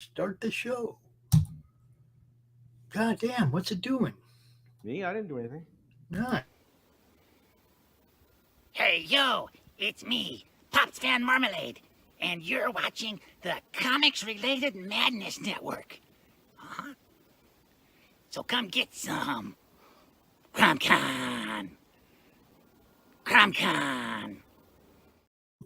Start the show. God damn, what's it doing? Me? I didn't do anything. Not. Hey, yo, it's me, Pops Van Marmalade, and you're watching the Comics-Related Madness Network. Huh? So come get some. CromCon. CromCon.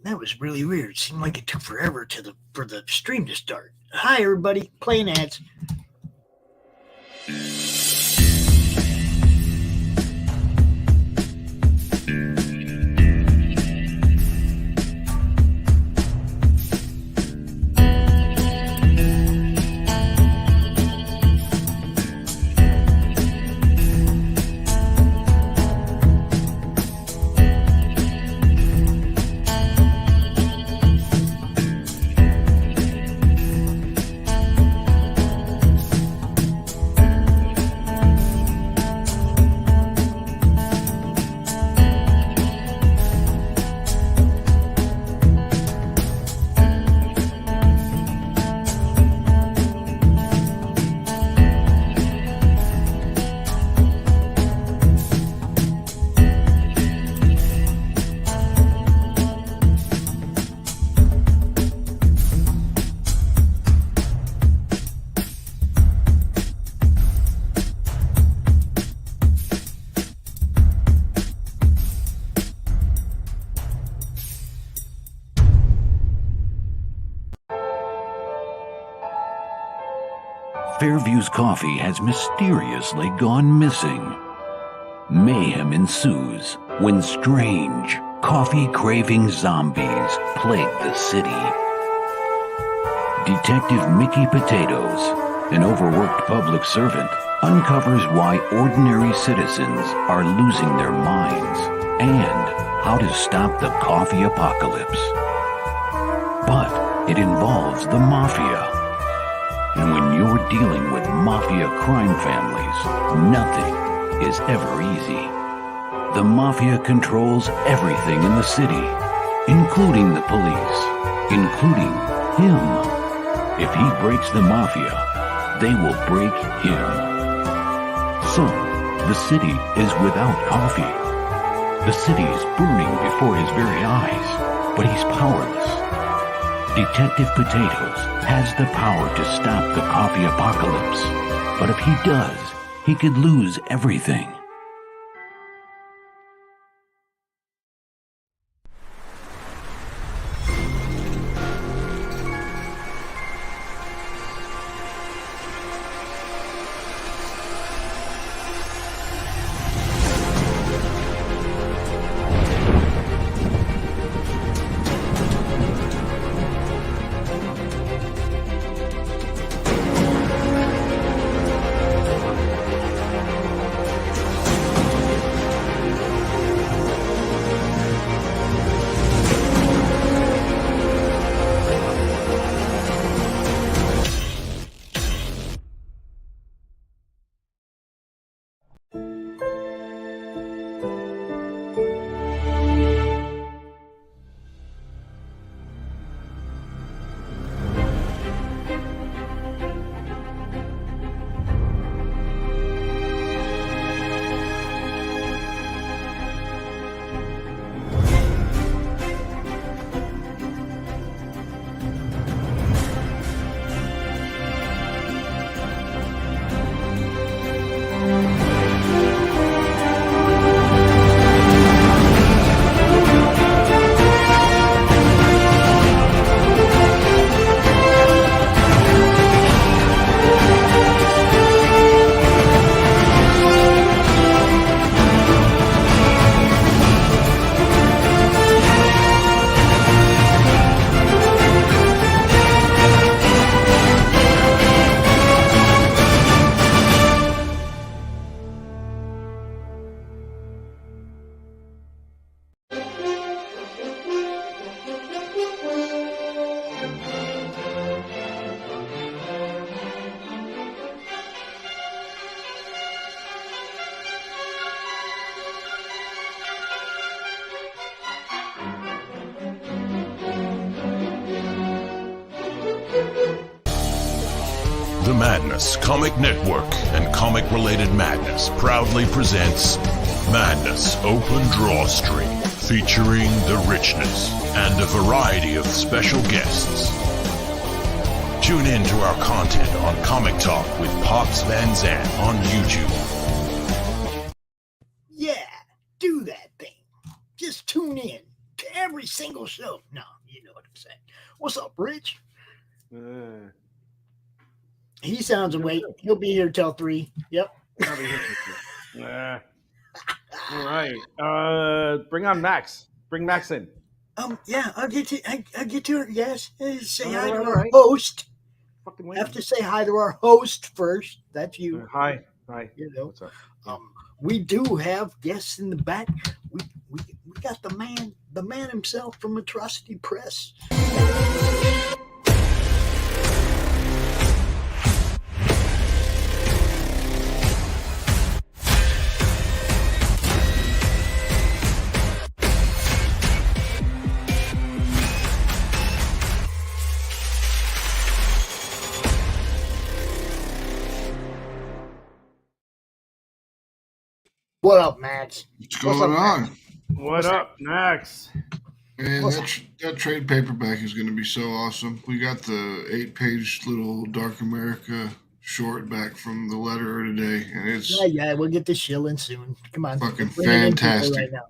That was really weird. It seemed like it took forever for the stream to start. Hi, everybody. Playing ads. Fairview's coffee has mysteriously gone missing. Mayhem ensues when strange, coffee-craving zombies plague the city. Detective Mickey Potatoes, an overworked public servant, uncovers why ordinary citizens are losing their minds and how to stop the coffee apocalypse. But it involves the mafia. And when you're dealing with mafia crime families, nothing is ever easy. The mafia controls everything in the city, including the police, including him. If he breaks the mafia, they will break him. So, the city is without coffee. The city is burning before his very eyes, but he's powerless. Detective Potatoes has the power to stop the coffee apocalypse, but if he does, he could lose everything. The Madness Comic Network and Comic Related Madness proudly presents Madness Open Drawstream, featuring The Richness and a variety of special guests. Tune in to our content on Comic Talk with Pops Van Zandt on YouTube. Yeah, do that thing. Just tune in to every single show. No, you know what I'm saying. What's up, Rich? He sounds awake. He'll be here till 3. Yep. All right. Bring on Max. Bring Max in. Yeah, I'll get to her. Yes. Say hi to All our right. host. Fucking I waiting. have to say hi to our host first. That's you. Hi. You know. What's up? We do have guests in the back. We got the man himself from Atrocity Press. What up, Max? What's going on? What up, Max? Man, that trade paperback is going to be so awesome. We got the 8-page little Dark America short back from the letterer today, and it's Yeah, we'll get the shilling soon. Come on, fucking bring it in people fantastic. right now.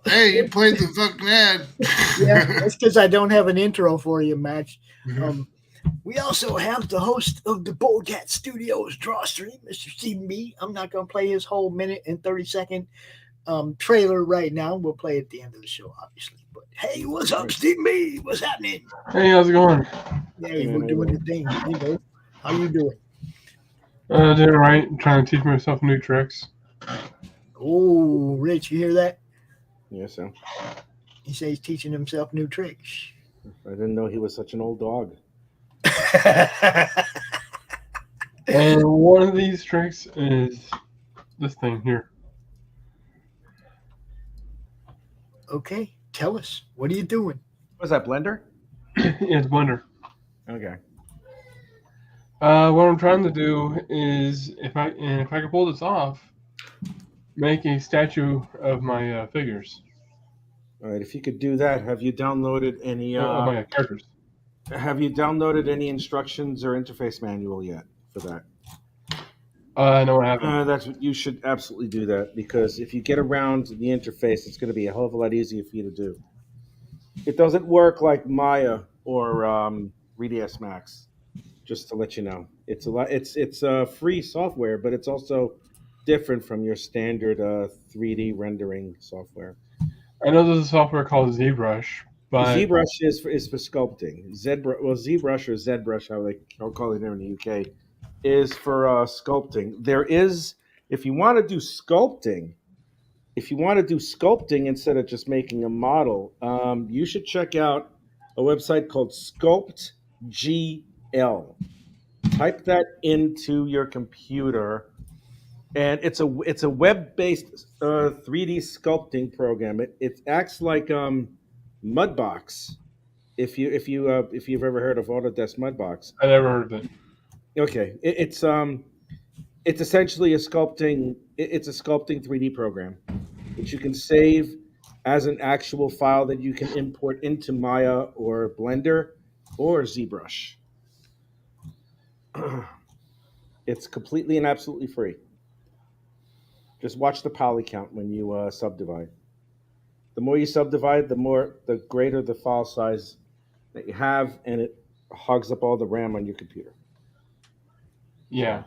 Hey, you played the fucking ad. Yeah, that's because I don't have an intro for you, Max. Mhm. We also have the host of the Bullcat Studios Drawstream, Mr. Stephen B. I'm not going to play his whole minute and 30-second trailer right now. We'll play at the end of the show, obviously. But hey, what's up, Stephen B? What's happening? Hey, how's it going? Hey, we're doing the thing. You know, how you doing? Doing all right. Trying to teach myself new tricks. Oh, Rich, you hear that? Yes, sir. He says he's teaching himself new tricks. I didn't know he was such an old dog. And one of these tricks is this thing here. Okay, tell us. What are you doing? What's that, Blender? It's Blender. Okay. What I'm trying to do is, if I can pull this off, make a statue of my figures. All right. If you could do that, have you downloaded any? Of my characters. Have you downloaded any instructions or interface manual yet for that? No, I haven't. That's what you should absolutely do that, because if you get around the interface, it's going to be a hell of a lot easier for you to do. It doesn't work like Maya or 3ds Max. Just to let you know, it's a lot. It's free software, but it's also different from your standard 3D rendering software. I know there's a software called ZBrush, but ZBrush is for sculpting. ZBrush or ZBrush, how call it here in the UK, is for sculpting. There is, if you want to do sculpting instead of just making a model, you should check out a website called SculptGL. Type that into your computer, and it's a web-based 3D sculpting program. It acts like Mudbox. If you've ever heard of Autodesk Mudbox. I never heard of it. Okay, it's essentially a sculpting 3D program, which you can save as an actual file that you can import into Maya or Blender or ZBrush. It's completely and absolutely free. Just watch the poly count when you subdivide. The more you subdivide, the greater the file size that you have, and it hogs up all the RAM on your computer. Yeah.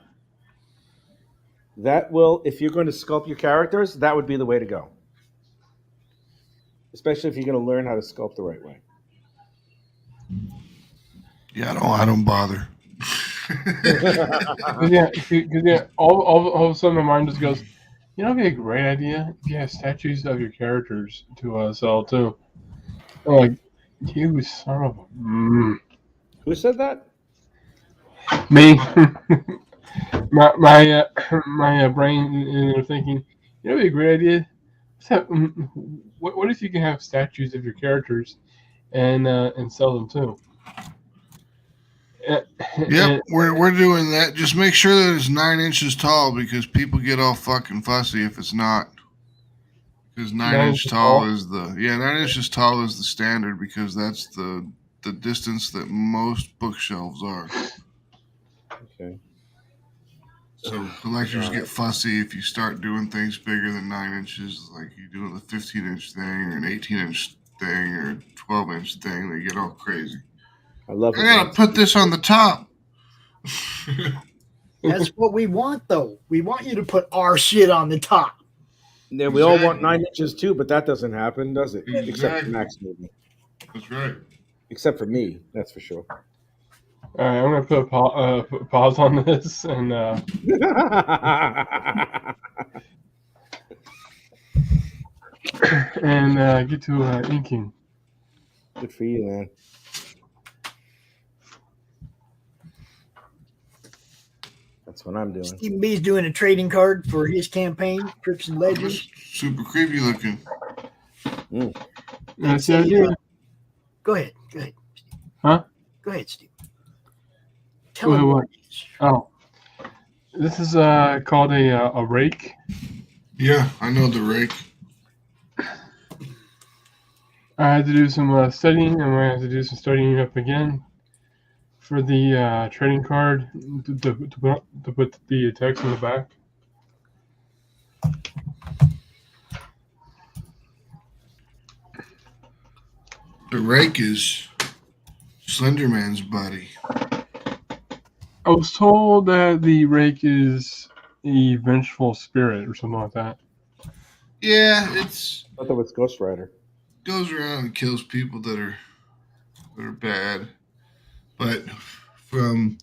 That will, if you're going to sculpt your characters, that would be the way to go. Especially if you're going to learn how to sculpt the right way. Yeah, I don't bother. All of a sudden my mind just goes, you know, it'd be a great idea if you have statues of your characters to sell too. I'm like, you son of a... Who said that? Me. my brain thinking, you know, it'd be a great idea. What if you can have statues of your characters and sell them too? Yep, we're doing that. Just make sure that it's 9 inches tall because people get all fucking fussy if it's not. Because 9 inch tall is 9 inches tall is the standard because that's the distance that most bookshelves are. Okay. So collectors get fussy if you start doing things bigger than 9 inches, like you do a 15-inch thing or an 18-inch thing or a 12-inch thing. They get all crazy. I love it. I gotta put this on the top. That's what we want, though. We want you to put our shit on the top. Yeah, we all want 9 inches too, but that doesn't happen, does it? Exactly. Except for Max, maybe. That's right. Except for me, that's for sure. All right, I'm gonna put a pause on this and get to inking. Good for you, man. That's what I'm doing. Stephen B's doing a trading card for his campaign, Crypts and Legends. Super creepy looking. That's the idea. Go ahead. Steve. Huh? Go ahead, Steve. Tell him what it is. Oh, this is called a rake. Yeah, I know the rake. I had to do some studying. I'm going to have to do some studying up again for the trading card to put the text in the back. The rake is Slenderman's buddy. I was told that the rake is a vengeful spirit or something like that. Yeah, I thought that was Ghost Rider. Goes around and kills people that are bad. But from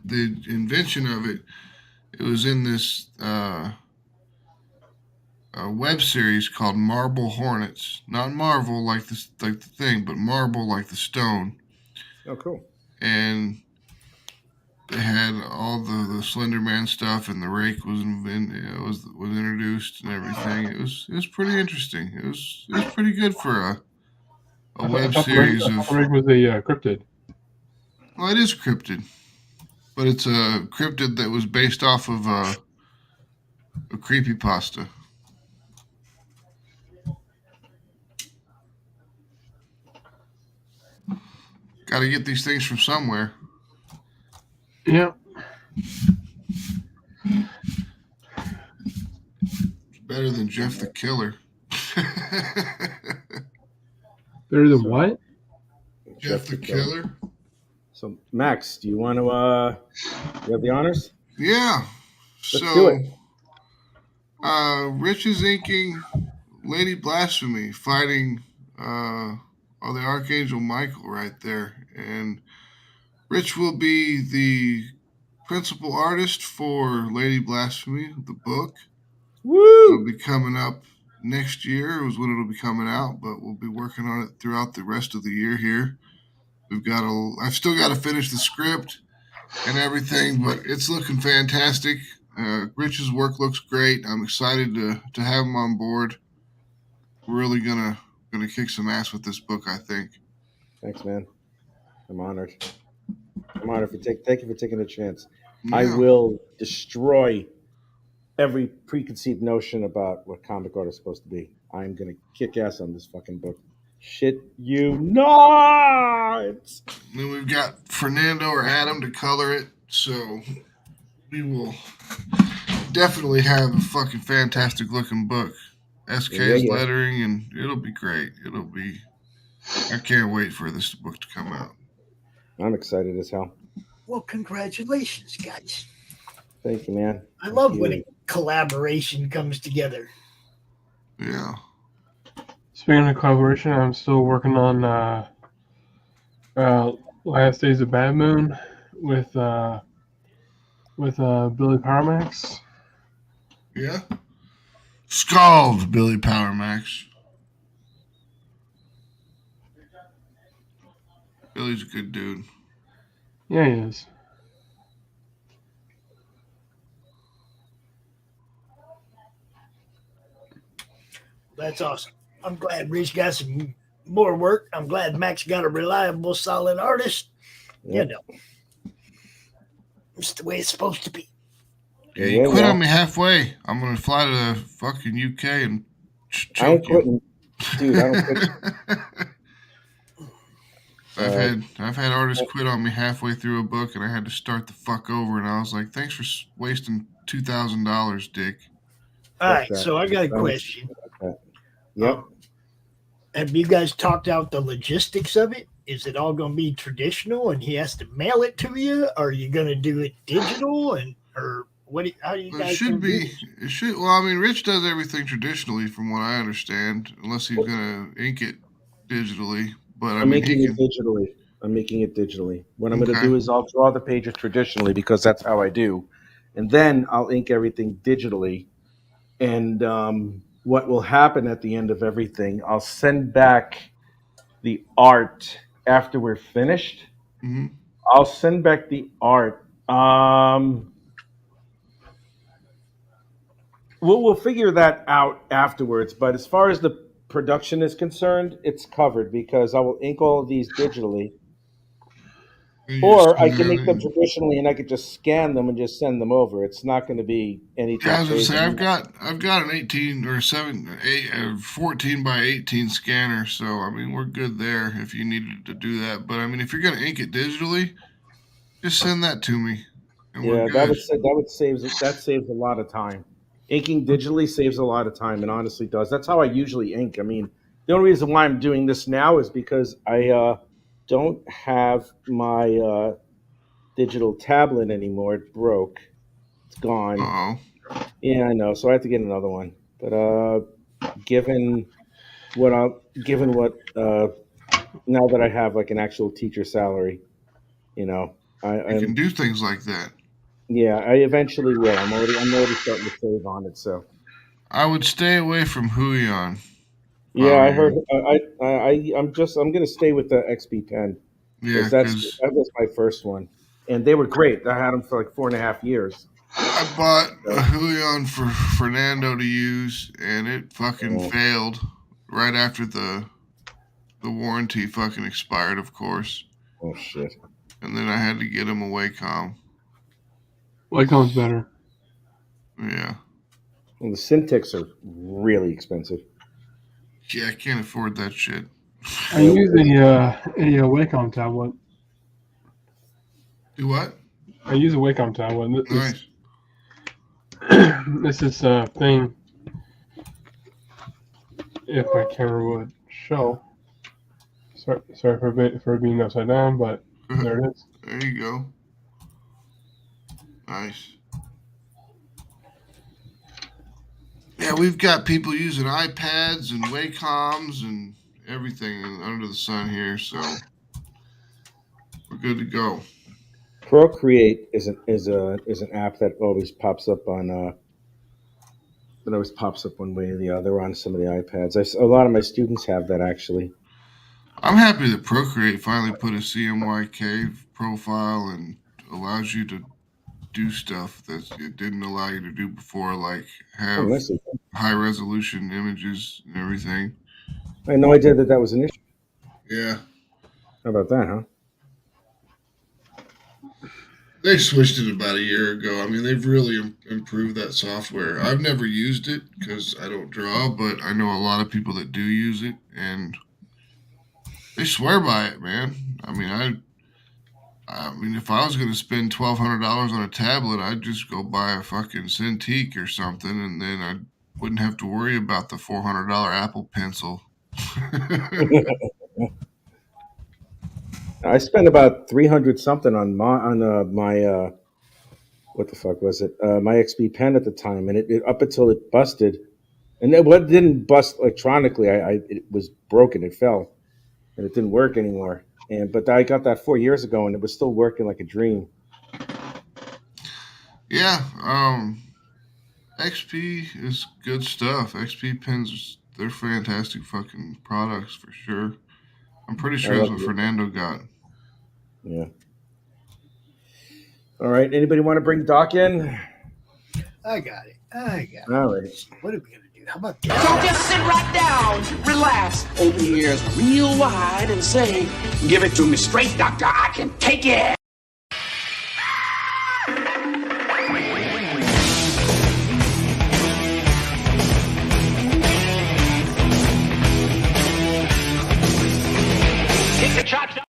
the invention of it, it was in this a web series called Marble Hornets. Not Marvel like the thing, but marble like the stone. Oh, cool. And they had all the Slender Man stuff, and the rake was introduced and everything. It was pretty interesting. It was pretty good for a web series The rake was a cryptid. Well, it is cryptid, but it's a cryptid that was based off of a creepypasta. Got to get these things from somewhere. Yeah. It's better than Jeff the Killer. Better than what? Jeff the Killer. So, Max, do you want to you have the honors? Yeah. Let's do it. Rich is inking Lady Blasphemy, fighting the Archangel Michael right there. And Rich will be the principal artist for Lady Blasphemy, the book. Woo! It'll be coming up next year is when it'll be coming out, but we'll be working on it throughout the rest of the year here. I've still got to finish the script and everything, but it's looking fantastic. Rich's work looks great. I'm excited to have him on board. We're really gonna kick some ass with this book, I think. Thanks, man. I'm honored. Thank you for taking a chance. Yeah. I will destroy every preconceived notion about what comic art is supposed to be. I'm gonna kick ass on this fucking book. Shit you not! Then we've got Fernando or Adam to color it, so we will definitely have a fucking fantastic looking book. SK's lettering, and it'll be great. I can't wait for this book to come out. I'm excited as hell. Well, congratulations, guys. Thank you, man. I love when a collaboration comes together. Yeah. Speaking of collaboration, I'm still working on Last Days of Bad Moon with Billy Powermax. Yeah. Scald, Billy Powermax. Billy's a good dude. Yeah, he is. That's awesome. I'm glad Rich got some more work. I'm glad Max got a reliable, solid artist. You know, it's the way it's supposed to be. Yeah, you quit on me halfway. I'm gonna fly to the fucking UK and choke I ain't quitting, dude. I don't quit. I've had artists quit on me halfway through a book, and I had to start the fuck over. And I was like, "Thanks for wasting $2,000, Dick." All right, so I got a question. Yep. Have you guys talked out the logistics of it? Is it all going to be traditional, and he has to mail it to you? Or are you going to do it digital, and or what? How do you guys? It should be. It should. Well, I mean, Rich does everything traditionally, from what I understand, unless he's going to ink it digitally. But I'm making it digitally. I'm making it digitally. What I'm going to do is I'll draw the pages traditionally because that's how I do, and then I'll ink everything digitally. And what will happen at the end of everything, I'll send back the art after we're finished. Mm-hmm. I'll send back the art. We'll figure that out afterwards. But as far as the production is concerned, it's covered because I will ink all of these digitally. Or I can make them traditionally, and I could just scan them and just send them over. It's not going to be anything. Yeah, I was going to say I've got an 18 or 14 by 18 scanner, so I mean we're good there if you needed to do that. But I mean if you're going to ink it digitally, just send that to me. And yeah, that saves a lot of time. Inking digitally saves a lot of time, and honestly does. That's how I usually ink. I mean, the only reason why I'm doing this now is because I don't have my digital tablet anymore. It broke. It's gone. Uh-oh. Yeah, I know. So I have to get another one. But given what now that I have like an actual teacher salary, you know, I can do things like that. Yeah, I eventually will. I'm already starting to save on it. So I would stay away from Huion. Yeah, I heard. I'm gonna stay with the XP pen. Yeah, that was my first one, and they were great. I had them for like 4.5 years. I bought a Huion for Fernando to use, and it fucking failed right after the warranty fucking expired, of course. Oh shit! And then I had to get him a Wacom. Wacom's better. Yeah. Well, the Syntex are really expensive. Yeah, I can't afford that shit. I use a Wacom tablet. Do what? I use a Wacom tablet. Nice. This is a thing. If my camera would show. Sorry for being upside down, but there it is. There you go. Nice. Yeah, we've got people using iPads and Wacoms and everything under the sun here, so we're good to go. Procreate is an app that always pops up on one way or the other on some of the iPads. A lot of my students have that actually. I'm happy that Procreate finally put a CMYK profile and allows you to do stuff that it didn't allow you to do before, like have high resolution images and everything. I had no idea that was an issue. Yeah. How about that, huh? They switched it about a year ago. I mean, they've really improved that software. I've never used it because I don't draw, but I know a lot of people that do use it, and they swear by it, man. I mean, if I was going to spend $1,200 on a tablet, I'd just go buy a fucking Cintiq or something, and then I wouldn't have to worry about the $400 Apple Pencil. I spent about 300 something on my what the fuck was it? My XP pen at the time, and it up until it busted, and it didn't bust electronically. It was broken. It fell, and it didn't work anymore. But I got that 4 years ago, and it was still working like a dream. Yeah, XP is good stuff. XP pens, they're fantastic fucking products for sure. I'm pretty sure that's what Fernando got. Yeah. All right. Anybody want to bring Doc in? I got it. All right. What are we gonna do? How about So that? just sit right down, relax, open your ears real wide and say, give it to me straight, doctor, I can take it. Get the chops up.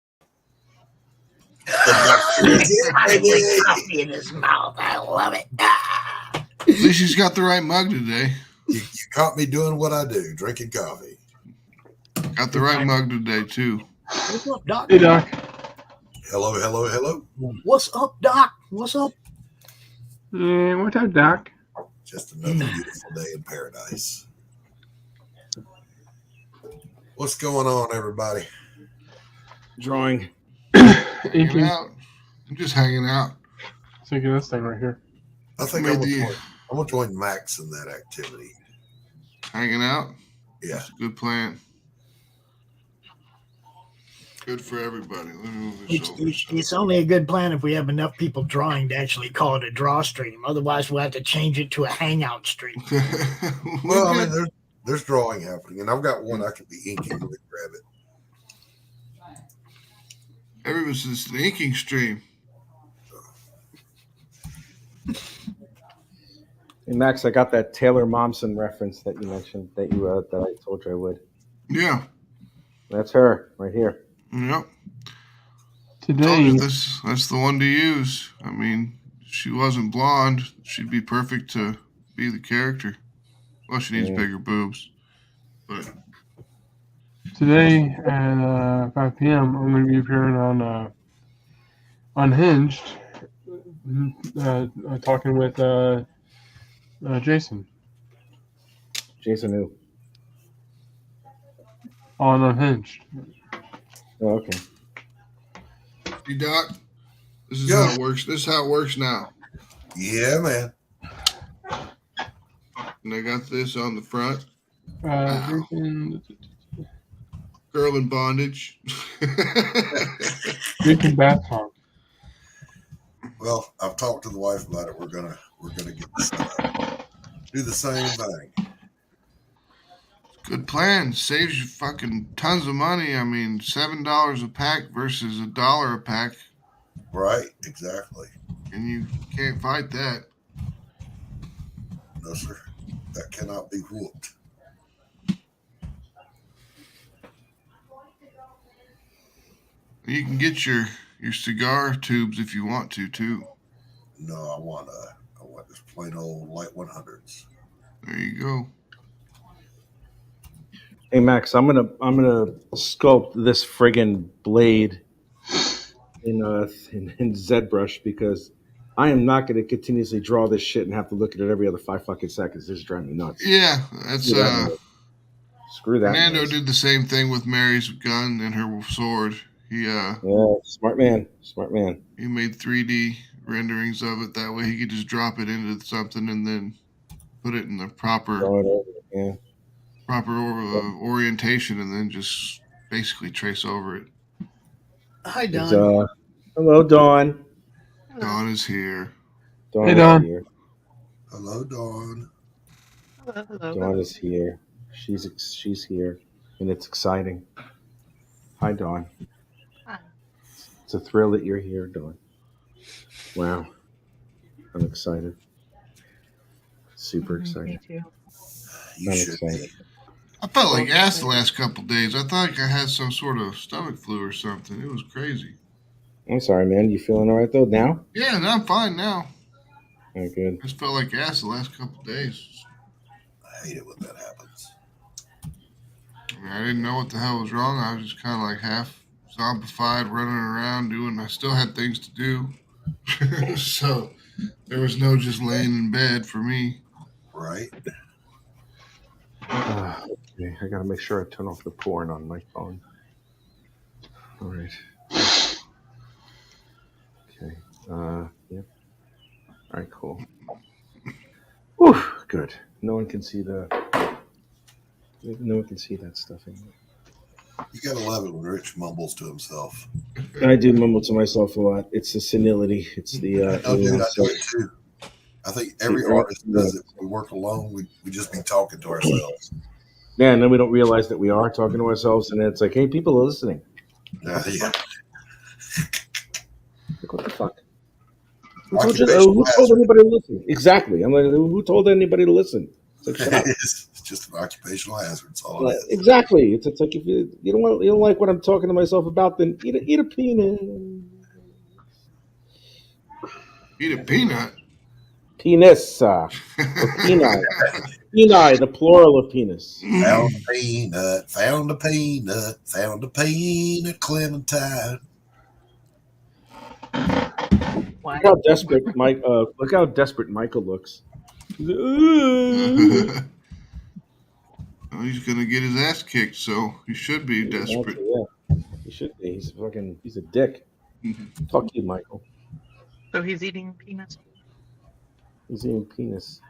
Coffee in his mouth. I love it. At least he's got the right mug today. You caught me doing what I do, drinking coffee. Got the right mug today, too. What's up, Doc? Hey, Doc. Hello, hello, hello. What's up, Doc? What's up? Yeah, what's up, Doc? Just another beautiful day in paradise. What's going on, everybody? Drawing. Hanging Inking. out. I'm just hanging out. Thinking of this thing right here. I think I'm gonna join Max in that activity. Hanging out? Yeah. That's a good plan. Good for everybody. Let me move this over. It's only a good plan if we have enough people drawing to actually call it a draw stream. Otherwise, we'll have to change it to a hangout stream. Well, I mean, there's drawing happening, and I've got one I could be inking. Let me grab it. Everybody's the inking stream. Hey, Max, I got that Taylor Momsen reference that you mentioned that I told you I would. Yeah. That's her right here. Yep. Today, That's the one to use. I mean, if she wasn't blonde, she'd be perfect to be the character. Well, she needs bigger boobs. But today at 5 p.m., I'm going to be appearing on Unhinged, talking with Jason Jason who? on Unhinged. Oh, okay. see, Doc, this is Yeah. how it works. This is how it works now. Yeah, man. And I got this on the front. Drinking Girl in bondage. bath talk. Well, I've talked to the wife about it. We're gonna get this do the same thing. Good plan. Saves you fucking tons of money. I mean, $7 a pack versus $1 a pack, Right? Exactly. and you can't fight that. No, sir. That cannot be whooped. You can get your cigar tubes if you want to too. No, I want this plain old light 100s. There you go. Hey Max, I'm gonna sculpt this friggin' blade in ZBrush because I am not gonna continuously draw this shit and have to look at it every other 5 fucking seconds. This is driving me nuts. Yeah, that's Screw that. Nando noise. did the same thing with Mary's gun and her sword. He Smart man. he made 3D renderings of it. That way he could just drop it into something and then put it in the proper Draw it over. Yeah. orientation and then just basically trace over it. Hi, It's, Don. hello, Dawn. Dawn is here. Dawn Hey, is Dawn. here. Hello, Dawn. Dawn is here. She's here, and it's exciting. Hi, Dawn. Hi. It's a thrill that you're here, Dawn. Wow, I'm excited. Super excited. Me too. You I'm should excited. be. I felt like ass the last couple days. I thought like I had some sort of stomach flu or something. It was crazy. I'm sorry, man. You feeling all right though now? Yeah, no, I'm fine now. Oh, good. I just felt like ass the last couple days. I hate it when that happens. I mean, I didn't know what the hell was wrong. I was just kind of like half zombified, running around, doing. I still had things to do, so there was no just laying in bed for me. Right? Okay, I gotta make sure I turn off the porn on my phone. All right. Okay. Yep. All right. Cool. Whew, good. No one can see that stuff anymore. You gotta love it when Rich mumbles to himself. I do mumble to myself a lot. It's the senility. It's the. Oh, dude, I do it too. I think every artist does it. When we work alone, we just be talking to ourselves. Yeah, and then we don't realize that we are talking to ourselves, and it's like, hey, people are listening. Yeah. Like, what the fuck? Who Occupational told anybody to listen? Exactly. I'm like, who told anybody to listen? It's like, shut up. It's just an occupational hazard. That's all it is. Exactly. It's like if you don't like what I'm talking to myself about, then eat a peanut. Eat a peanut. Penis. Or peni. Peni, the plural of penis. Found a peanut. Found a peanut. Found a peanut clementine. Look how desperate Mike. Look how desperate Michael looks. Well, he's gonna get his ass kicked, so he should be desperate. Yeah, he should be. He's a dick. Fuck you, Michael. So he's eating peanuts. He's eating penis.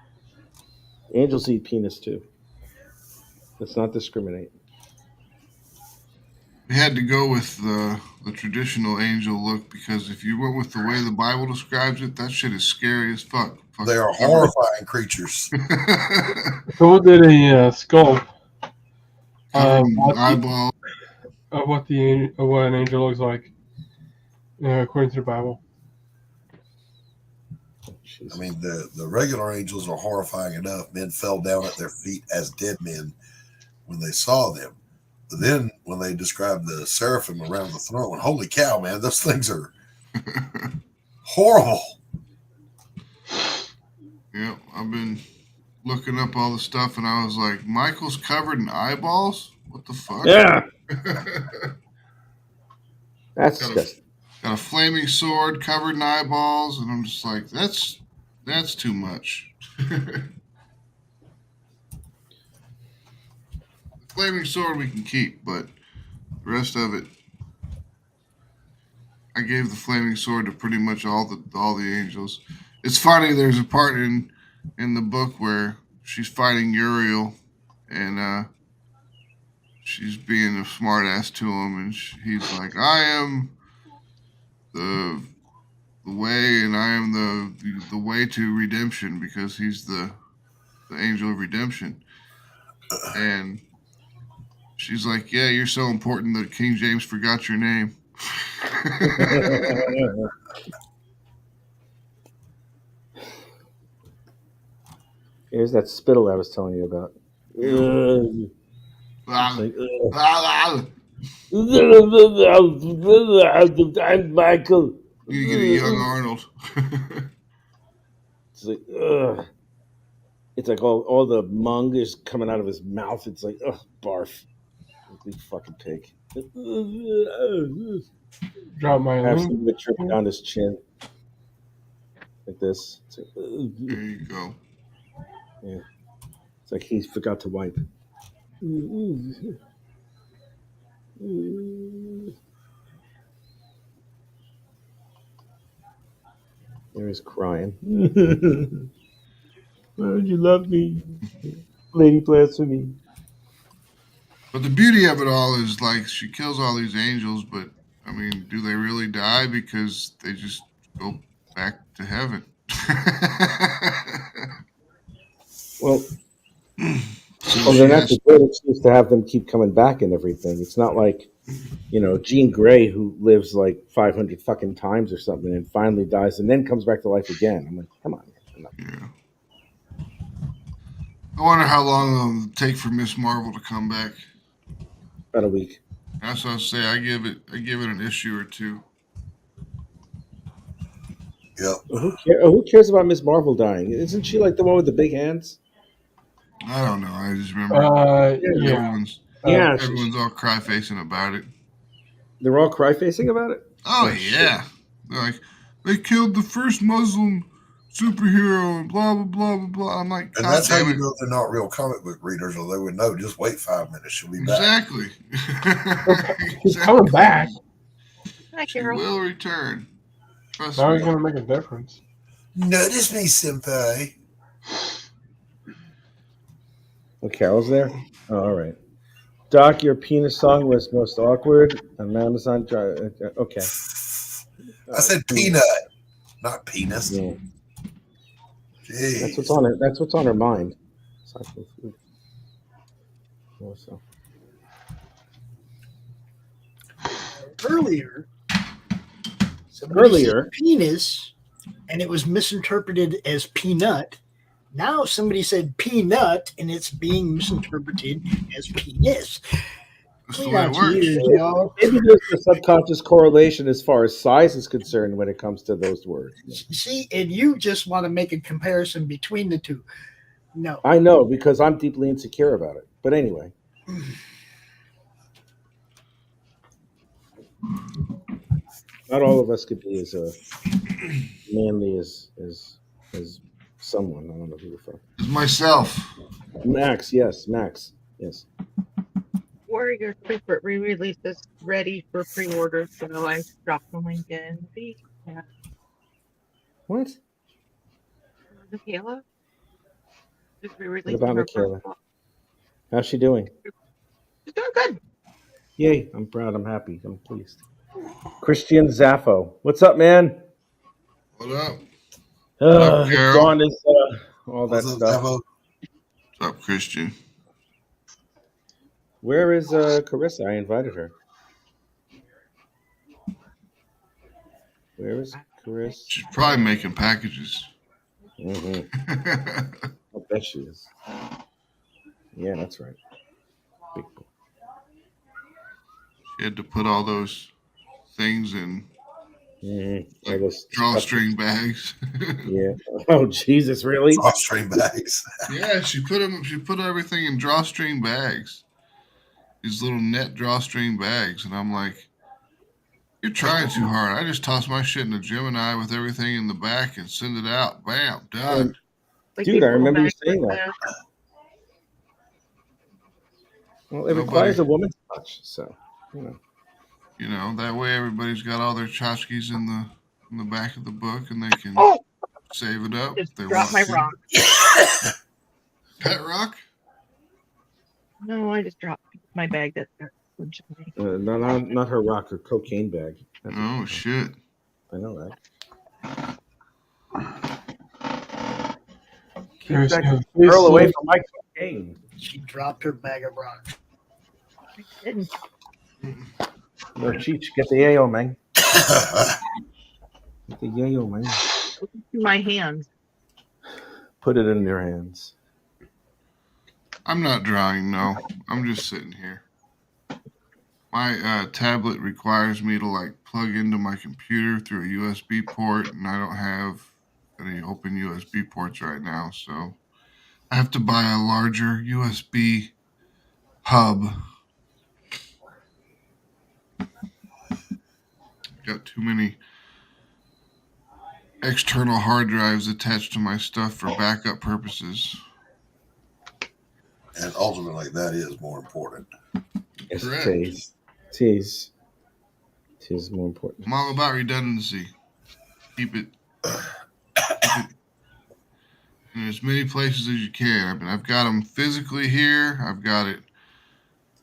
Angels eat penis too. Let's not discriminate. We had to go with the traditional angel look because if you went with the way the Bible describes it, that shit is scary as fuck. They are horrifying creatures. Someone did a skull eyeball of what an angel looks like, according to the Bible. I mean, the regular angels are horrifying enough. Men fell down at their feet as dead men when they saw them. But then when they describe the seraphim around the throne, holy cow, man, those things are horrible. Yeah, I've been looking up all the stuff, and I was like, Michael's covered in eyeballs? What the fuck? Yeah. That's disgusting. Got a flaming sword covered in eyeballs, and I'm just like, that's too much. Flaming sword we can keep, but the rest of it, I gave the flaming sword to pretty much all the angels. It's funny. There's a part in the book where she's fighting Uriel, and she's being a smartass to him, and he's like, "I am the way, and I am the way to redemption," because he's the angel of redemption, and she's like, "Yeah, you're so important that King James forgot your name." Here's that spittle I was telling you about. I'm Michael. You get a young Arnold. It's like, ugh. It's like all the mung is coming out of his mouth. It's like, ugh, barf. Ugly fucking pig. Drop my I have link. something tripping down his chin. Like this. It's like, There you go. Yeah. It's like he forgot to wipe. There he's crying. Why don't you love me? Lady Blasphemy. But the beauty of it all is, like, she kills all these angels, but, I mean, do they really die? Because they just go back to heaven. Well, then that's a great excuse to have them keep coming back and everything. It's not like, Jean Grey, who lives like 500 fucking times or something and finally dies and then comes back to life again. I'm like, come on. Yeah. I wonder how long it'll take for Miss Marvel to come back. About a week. That's what I say. I give it an issue or two. Yep. Who cares about Miss Marvel dying? Isn't she like the one with the big hands? I don't know. I just remember everyone's all cry facing about it. They're all cry facing about it? Oh yeah. They're like, they killed the first Muslim superhero and blah blah blah blah blah. I'm like, and that's how you know they're not real comic book readers, or they would know. Just wait 5 minutes, she'll be back. Exactly. She's coming back. Hi, She Carol. will return. Trust Now me. he's gonna make a difference. Notice me, senpai. Oh, Carol's there? Oh, all right. Doc, your penis song was most awkward on Amazon. Okay. I said peanut, not penis. Yeah. Jeez. That's what's on her. That's what's on her mind. Aside from food. Also. Earlier, somebody Earlier. said penis, and it was misinterpreted as peanut. Now somebody said peanut, and it's being misinterpreted as penis. That's the Clean way out it your works. ears, y'all. Maybe there's a subconscious correlation as far as size is concerned when it comes to those words. See, and you just want to make a comparison between the two. No. I know because I'm deeply insecure about it. But anyway. Not all of us could be as manly as someone. I don't know who the fuck. It's myself. Max, yes, Max, yes. Warrior Secret re-release is ready for pre-order, so I dropped the link in the chat. What? Michaela? Just What re-releasing about her Michaela? first book. How's she doing? She's doing good. Yay! I'm proud. I'm happy. I'm pleased. Christian Zaffo, what's up, man? What up? Up, Carol? Dawn is all that What's up, stuff. Zavo? What's up, Christian? Where is Carissa? I invited her. Where is Carissa? She's probably making packages. Mm-hmm. I bet she is. Yeah, that's right. Big boy. She had to put all those things in All those drawstring bags. Yeah. Oh Jesus, really? Drawstring bags. Yeah, she put them. She put everything in drawstring bags. These little net drawstring bags, and I'm like, "You're trying too hard." I just toss my shit in a Gemini with everything in the back and send it out. Bam, done. Like Dude, these I little remember you bags saying like that. Well, it requires a woman's touch, so you know. You know, that way everybody's got all their tchotchkes in the back of the book, and they can save it up if Just they drop want my to. rock. Pet rock? No, I just dropped my bag that's got a bunch of money. Not her rock, her cocaine bag. Oh shit! I know that. Keep There's that no girl face away left. from my cocaine. She dropped her bag of rocks. I didn't. No, Cheech, get the yayo, man. Get the yayo, man. Look into my hands. Put it in your hands. I'm not drawing. No, I'm just sitting here. My tablet requires me to like plug into my computer through a USB port, and I don't have any open USB ports right now, so I have to buy a larger USB hub. Got too many external hard drives attached to my stuff for backup purposes. And ultimately, that is more important. Yes, Correct. Tis more important. I'm all about redundancy. Keep it in as many places as you can. I mean, I've got them physically here. I've got it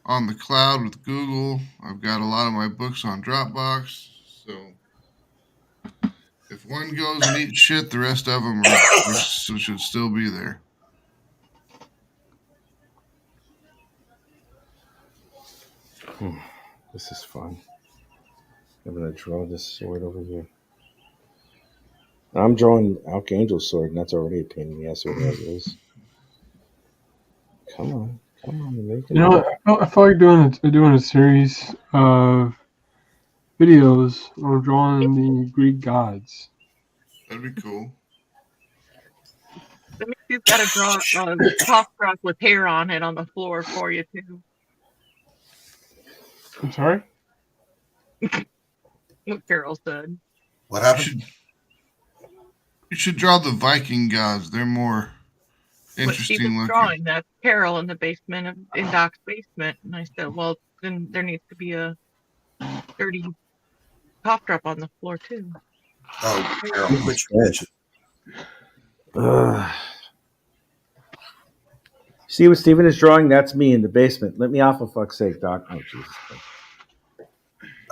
on the cloud with Google. I've got a lot of my books on Dropbox. So if one goes and eats shit, the rest of them should still be there. This is fun. I'm gonna draw this sword over here. I'm drawing Archangel's sword, and that's already a pain in the ass. Whatever it is. Come on, make it. You know, I feel like doing a series of videos on drawing the Greek gods. That'd be cool. That means you've got to draw a cough drop with hair on it on the floor for you too. I'm sorry? What Carol said. What happened? You should draw the Viking gods. They're more What she interesting was looking. drawing, that's Carol in the basement, in Doc's basement. And I said, well, then there needs to be a dirty cough drop on the floor too. Oh, Carol, which mention? See what Steven is drawing? That's me in the basement. Let me off, for fuck's sake, Doc. Oh, Jesus.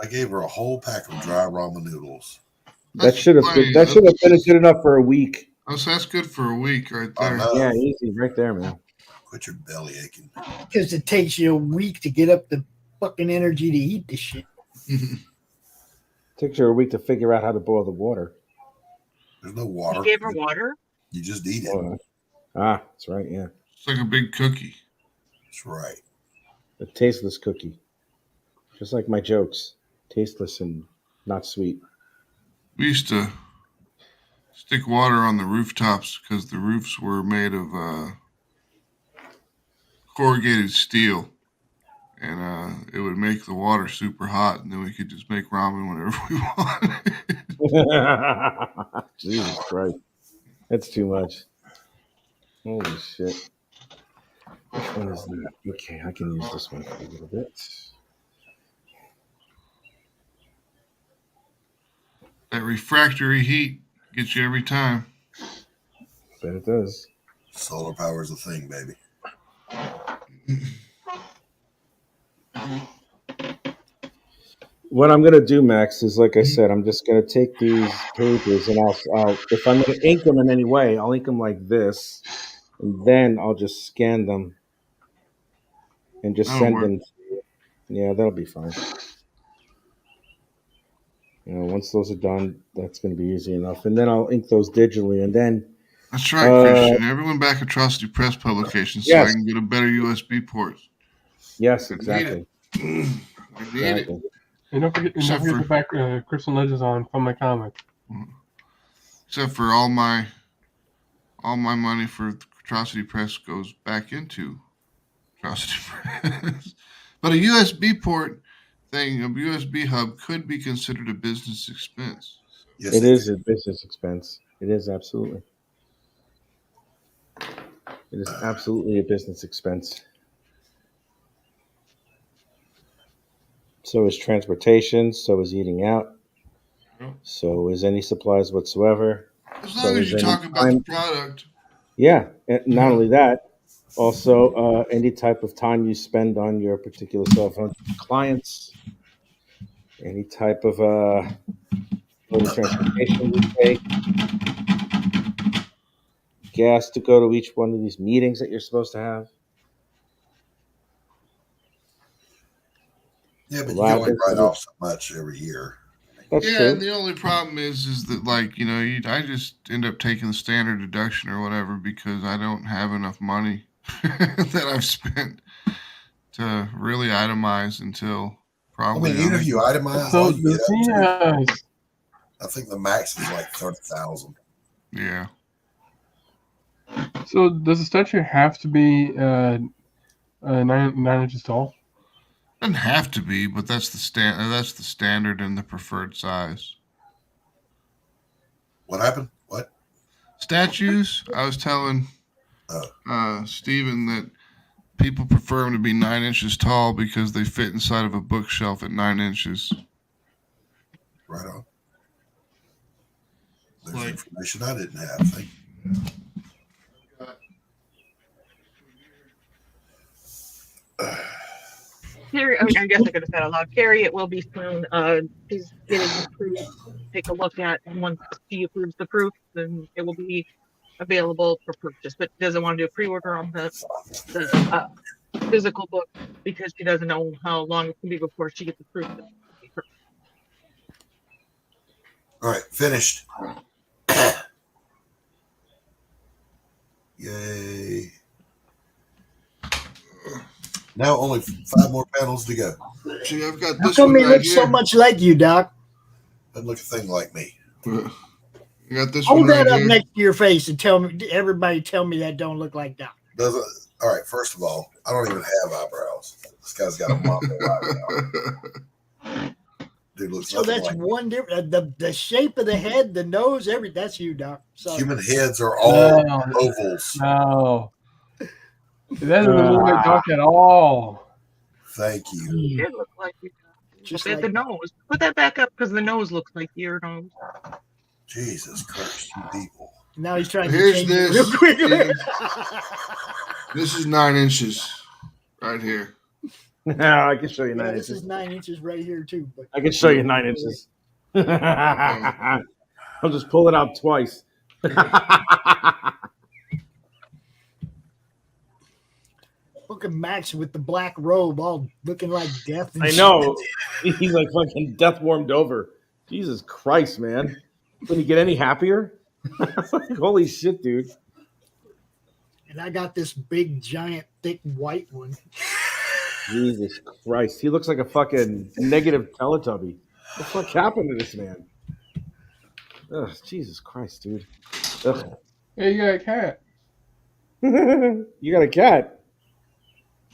I gave her a whole pack of dry ramen noodles. That should have been good enough for a week. Oh, so that's good for a week right Oh, there. no. Yeah, easy, right there, man. Quit your belly aching. Because it takes you a week to get up the fucking energy to eat this shit. Takes you a week to figure out how to boil the water. There's no You water. gave her water? You just eat it. That's right, yeah. It's like a big cookie. That's right. A tasteless cookie. Just like my jokes. Tasteless and not sweet. We used to stick water on the rooftops because the roofs were made of corrugated steel. And it would make the water super hot, and then we could just make ramen whenever we wanted. Jesus Christ. That's too much. Holy shit. Which one is that? Okay, I can use this one for a little bit. That refractory heat gets you every time. Bet it does. Solar power is a thing, baby. What I'm gonna do, Max, is like I said, I'm just gonna take these pages and I'll if I'm gonna ink them in any way, I'll ink them like this, and then I'll just scan them and just That'll send work. them. Yeah, that'll be fine. Once those are done, that's gonna be easy enough, and then I'll ink those digitally, and then. That's right, Christian. Everyone back at Atrocity Press Publications so I Yes. can get a better USB port. Yes, I need exactly. I need it. Exactly. And don't forget to back Crystal Legends on Fun My Comic. Except for all my money for Atrocity Press goes back into Atrocity Press. But a USB port thing, a USB hub, could be considered a business expense. Yes, It is a business expense. It is absolutely. It is absolutely a business expense. So is transportation. So is eating out. So is any supplies whatsoever. As long as you talk about the product. Yeah. And not only that, also any type of time you spend on your particular cell phone clients, any type of transportation you take, gas to go to each one of these meetings that you're supposed to have. Yeah, but you can only write off so much every year. That's yeah, true. and the only problem is that, like, I just end up taking the standard deduction or whatever because I don't have enough money that I've spent to really itemize until probably. I mean, even if you itemize, So all you does get up he, to, I think the max is like 30,000. Yeah. So does the statue have to be 9 inches tall? Doesn't have to be, but that's the standard and the preferred size. What happened? What? Statues? I was telling Stephen that people prefer them to be 9 inches tall because they fit inside of a bookshelf at 9 inches. Right on. There's information I didn't have. Thank you. Carrie, I guess I could have said out loud. Carrie, it will be soon. He's getting the proof to take a look at, and once he approves the proof, then it will be available for purchase. But doesn't want to do a pre-order on the physical book because she doesn't know how long it can be before she gets the proof. All right, finished. Yay. Now only 5 more panels to go. See, I've got How this come one he right looks here. so much like you, Doc? Doesn't look a thing like me. I got this Hold one right that up here. next to your face and tell me, everybody tell me that don't look like Doc. Doesn't. All right, first of all, I don't even have eyebrows. This guy's got a mopper eyebrow. Dude looks So nothing that's like one different. The shape of the head, the nose, that's you, Doc. Sorry. Human heads are all No. ovals. No. That doesn't look like Doc at all. Thank you. It looks like you. Just Look at like the nose. Put that back up because the nose looks like your nose. Jesus Christ, you people. now he's trying to Here's change it this. real quickly. This is 9 inches right here. No, I can show you 9 Yeah, inches. this is 9 inches right here too. But I can show you 9 inches. I'll just pull it out twice. Look at Max with the black robe, all looking like death. And I know. He's like fucking death warmed over. Jesus Christ, man. Couldn't he get any happier? Like, holy shit, dude. And I got this big, giant, thick white one. Jesus Christ. He looks like a fucking negative Teletubby. What the fuck happened to this man? Ugh, Jesus Christ, dude. Ugh. Hey, you got a cat. You got a cat?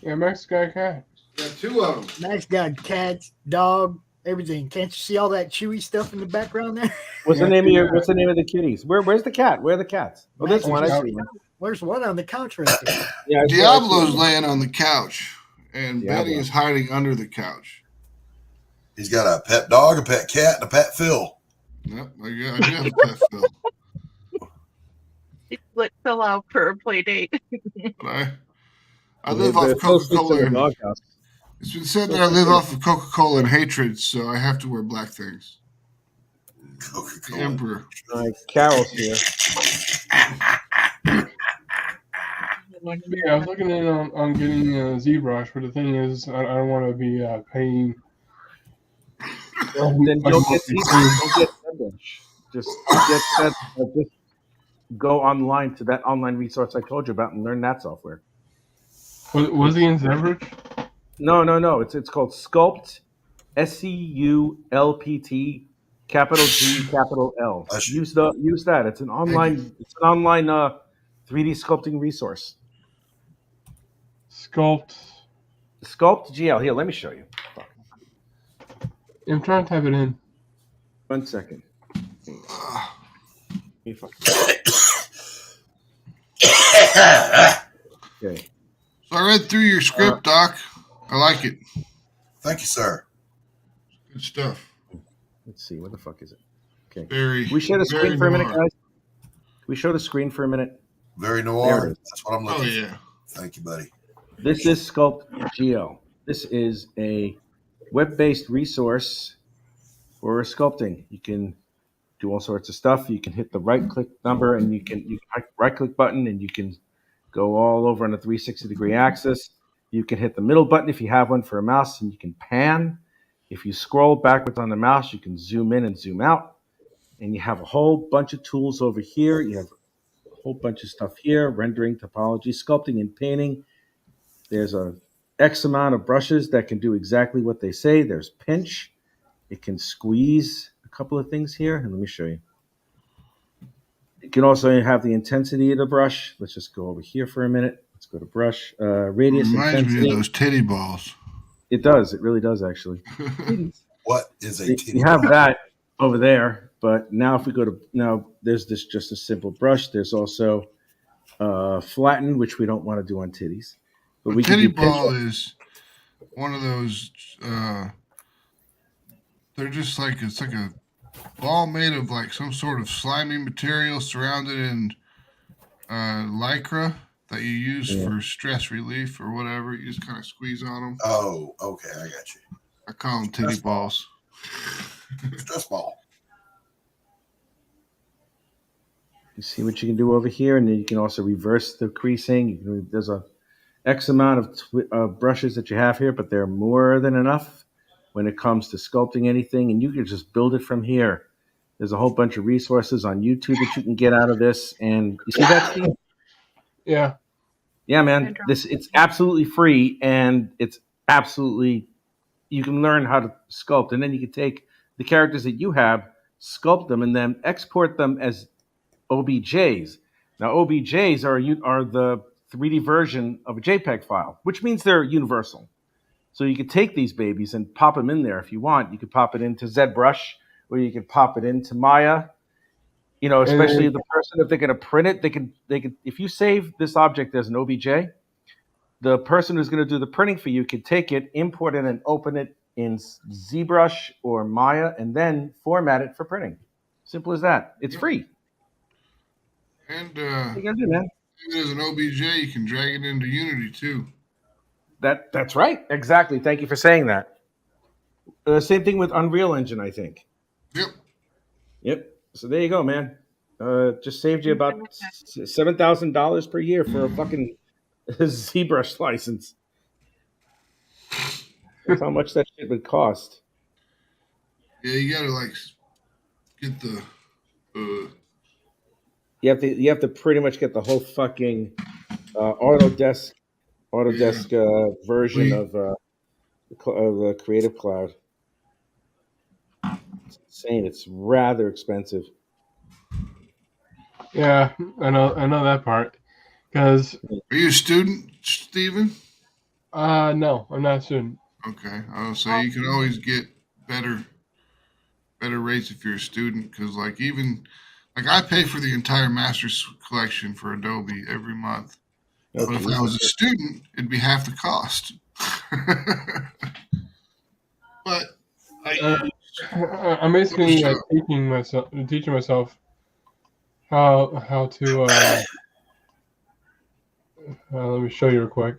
Yeah, Max got a cat. Got two of them. Max got cats, dog, everything. Can't you see all that chewy stuff in the background there? What's the name of the kitties? Where's the cat? Where are the cats? Oh, this one. I see one. There's one on the couch right there. Yeah, Diablo's laying on the couch, and Diablo. Betty is hiding under the couch. He's got a pet dog, a pet cat, and a pet Phil. Yep, I do have a pet Phil. Let Phil out for a play date. But I live off Coca-Cola. It's been said that I live off of Coca-Cola and hatred, so I have to wear black things. Coca-Cola. The Emperor. Carol's here. Yeah, I was looking in on getting ZBrush, but the thing is, I don't want to be paying. Then don't get ZBrush. Just go online to that online resource I told you about and learn that software. Was he in ZBrush? No. It's called Sculpt, SCULPT, capital G, capital L. Use that. It's an online 3D sculpting resource. Sculpt GL. Here, let me show you. I'm trying to type it in. 1 second. Okay. So I read through your script, Doc. I like it. Thank you, sir. Good stuff. Let's see. What the fuck is it? Okay. We share the screen for a minute, guys. We show the screen for a minute. Very noir. That's what I'm looking for. yeah. Thank you, buddy. This is Sculpt GL. This is a web-based resource for sculpting. You can do all sorts of stuff. You can hit the right-click number, and you can right-click button, and you can go all over on a 360-degree axis. You can hit the middle button if you have one for a mouse, and you can pan. If you scroll backwards on the mouse, you can zoom in and zoom out. And you have a whole bunch of tools over here. You have a whole bunch of stuff here: rendering, topology, sculpting, and painting. There's a X amount of brushes that can do exactly what they say. There's pinch. It can squeeze a couple of things here. And let me show you. You can also have the intensity of the brush. Let's just go over here for a minute. Let's go to brush. Radius Reminds intensity. me of those titty balls. It does. It really does, actually. What is a titty? You have that over there. But now if we go to, there's this just a simple brush. There's also flatten, which we don't want to do on titties. But we titty can do ball is one of those, they're just like, it's like a ball made of like some sort of slimy material surrounded in lycra that you use for stress relief or whatever. You just kind of squeeze on them. Oh, okay. I got you. I call them titty balls. Stress ball. You see what you can do over here, and then you can also reverse the creasing. There's a X amount of brushes that you have here, but they're more than enough when it comes to sculpting anything, and you can just build it from here. There's a whole bunch of resources on YouTube that you can get out of this, and you see that, Steve? Yeah. Yeah, man. It's absolutely free, and it's absolutely, you can learn how to sculpt, and then you can take the characters that you have, sculpt them, and then export them as OBJs. Now, OBJs are the 3D version of a JPEG file, which means they're universal. So you could take these babies and pop them in there if you want. You could pop it into ZBrush, or you could pop it into Maya. Especially the person, if they're going to print it, they can. If you save this object as an OBJ, the person who's going to do the printing for you could take it, import it, and open it in ZBrush or Maya, and then format it for printing. Simple as that. It's free. And what are you gonna do, man? even as an OBJ, you can drag it into Unity too. That's right. Exactly. Thank you for saying that. Same thing with Unreal Engine, I think. Yep. Yep. So there you go, man. Just saved you about $7,000 per year for a fucking ZBrush license. That's how much that shit would cost. Yeah, you gotta like get the. You have to pretty much get the whole fucking Autodesk version of the Creative Cloud. It's insane. It's rather expensive. Yeah, I know that part. Because are you a student, Steven? No, I'm not a student. Okay, so you can always get better rates if you're a student. Because like I pay for the entire master's collection for Adobe every month. Oh, but if I was a student, it'd be half the cost. But I'm basically teaching myself how to. Let me show you real quick.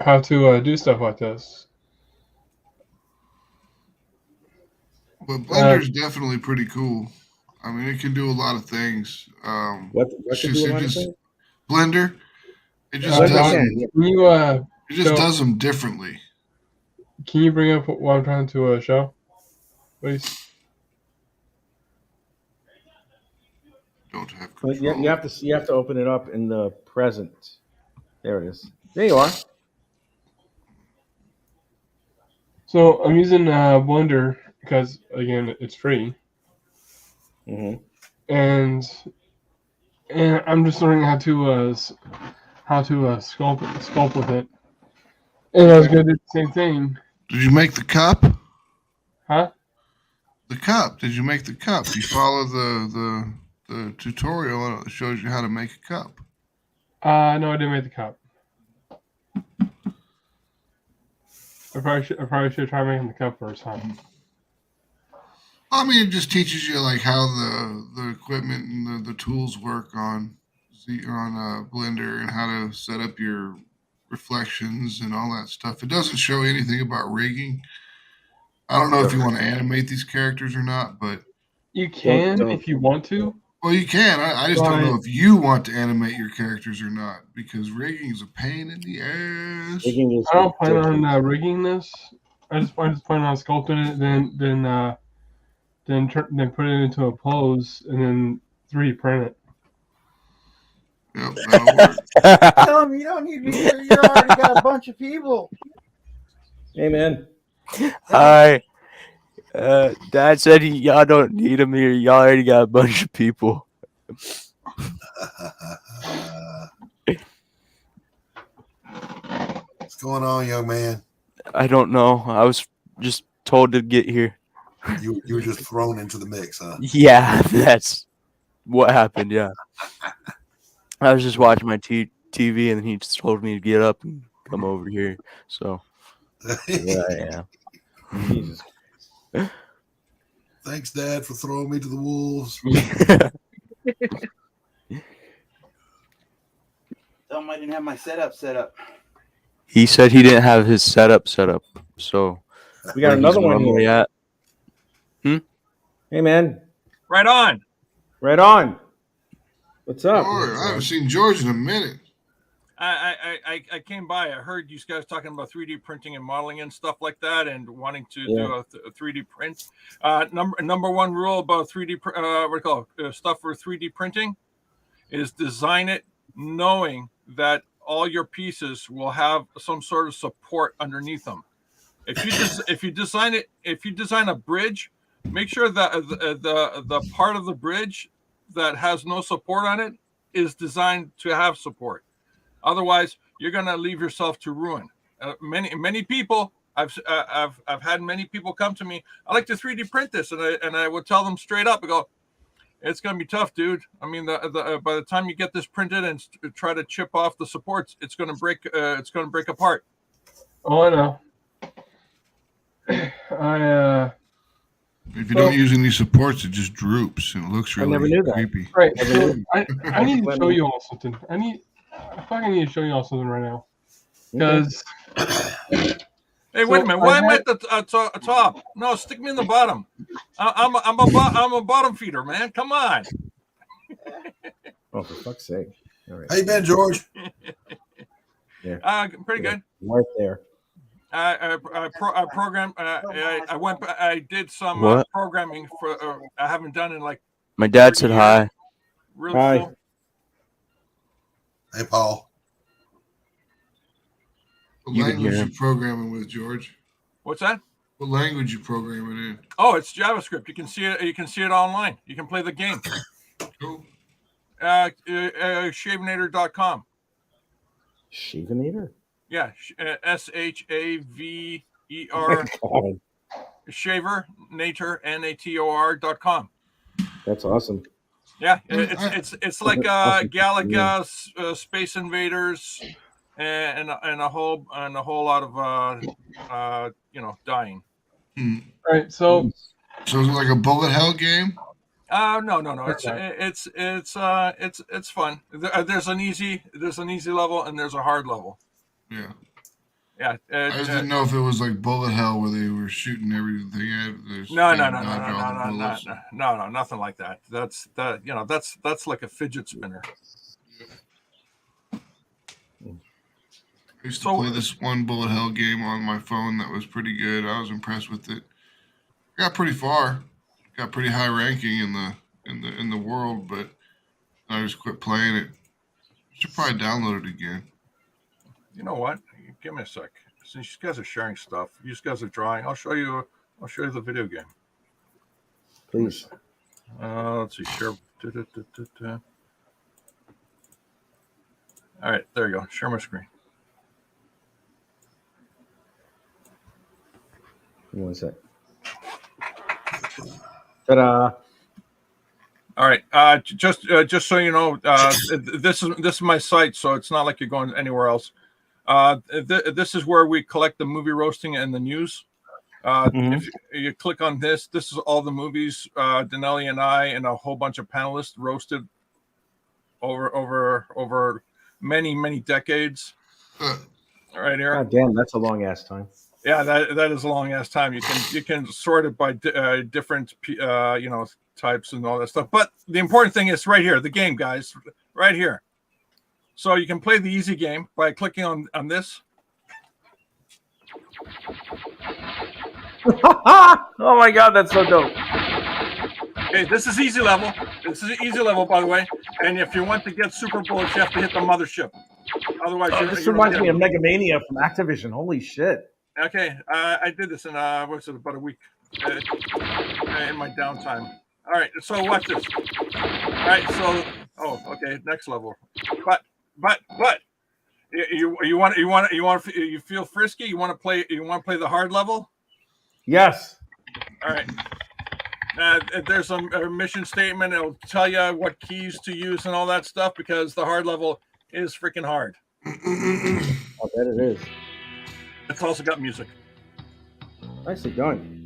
How to do stuff like this. But Blender's definitely pretty cool. I mean, it can do a lot of things. What can do a lot of things? Blender, it just does them. It just does them differently. Can you bring up what I'm trying to show, please? Don't have control. You have to open it up in the present. There it is. There you are. So I'm using Blender because again it's free. Mm-hmm. And I'm just learning how to sculpt with it. And I was gonna do the same thing. Did you make the cup? Huh? The cup. Did you make the cup? You follow the tutorial and it shows you how to make a cup. No, I didn't make the cup. I probably should try making the cup first, huh? I mean, it just teaches you like how the equipment and the tools work on Blender and how to set up your reflections and all that stuff. It doesn't show anything about rigging. I don't know if you want to animate these characters or not, but you can if you want to. Well, you can. I just don't know if you want to animate your characters or not because rigging is a pain in the ass. I don't plan on rigging this. I just plan on sculpting it, then put it into a pose, and then 3D print it. Yep, that'll work. Tell him you don't need me here. You already got a bunch of people. Amen. Hi. Dad said y'all don't need him here. Y'all already got a bunch of people. What's going on, young man? I don't know. I was just told to get here. You were just thrown into the mix, huh? Yeah, that's what happened. Yeah. I was just watching my TV and he just told me to get up and come over here. So here I am. Jesus. Thanks, Dad, for throwing me to the wolves. Tell him I didn't have my setup set up. He said he didn't have his setup set up. So we got another one here. At. Hey, man. Right on. Right on. What's up? I haven't seen George in a minute. I came by. I heard you guys talking about 3D printing and modeling and stuff like that, and wanting to do a 3D print. Number one rule about 3D stuff for 3D printing is design it knowing that all your pieces will have some sort of support underneath them. If you design a bridge, make sure that the part of the bridge that has no support on it is designed to have support. Otherwise, you're going to leave yourself to ruin. Many people, I've had many people come to me. I like to 3D print this, and I would tell them straight up. I go, it's going to be tough, dude. I mean, by the time you get this printed and try to chip off the supports, it's going to break. It's going to break apart. Oh, I know. If you don't use any supports, it just droops and it looks really creepy. Right. So I need to show you all something. I fucking need to show you all something right now. Because Hey, wait a minute. Why am I at the top? No, stick me in the bottom. I'm a bottom feeder, man. Come on. Oh, for fuck's sake! All right. How you been, George? Yeah. Pretty good. Right there. I programmed. I did some What? programming for. I haven't done in like. My dad said 30 years. hi. Really Hi. cool. Hey, Paul. What You can language hear you him. programming with, George? What's that? What language you programming in? Oh, it's JavaScript. You can see it. You can see it online. You can play the game. Cool. Shavenator.com. Shavenator? Yeah, SHAVER God, Shaver Nator NATOR.com. that's awesome. Yeah, it's like Galaga, Space Invaders, and a whole lot of dying. All right, so is it like a bullet hell game? No. It's fun. There's an easy level and there's a hard level. Yeah. Yeah. I just didn't know if it was like bullet hell where they were shooting everything at. No, nothing like that. That's like a fidget spinner. I used to play this one bullet hell game on my phone that was pretty good. I was impressed with it. Got pretty far. Got pretty high ranking in the world, but I just quit playing it. Should probably download it again. You know what? Give me a sec. Since you guys are sharing stuff, you guys are drawing. I'll show you the video game. Please. Let's see. Share. All right, there you go. Share my screen. One sec. Ta-da! All right. Just so you know, this is my site, so it's not like you're going anywhere else. This is where we collect the movie roasting and the news. If you click on this is all the movies Denelli and I and a whole bunch of panelists roasted over many decades. Right here. God damn, that's a long ass time. Yeah, that is a long ass time. You can sort it by different types and all that stuff. But the important thing is right here, the game, guys, right here. So you can play the easy game by clicking on this. Oh my god, that's so dope. Okay, this is easy level. This is an easy level, by the way. And if you want to get super bullets, you have to hit the mothership. Otherwise, this reminds me of Mega Mania from Activision. Holy shit. Okay, I did this in what's it, about a week in my downtime. All right, so watch this. All right, so okay, next level. But you feel frisky? You want to play the hard level? Yes. All right. There's a mission statement. It'll tell you what keys to use and all that stuff because the hard level is freaking hard. I bet it is. It's also got music. Nicely done.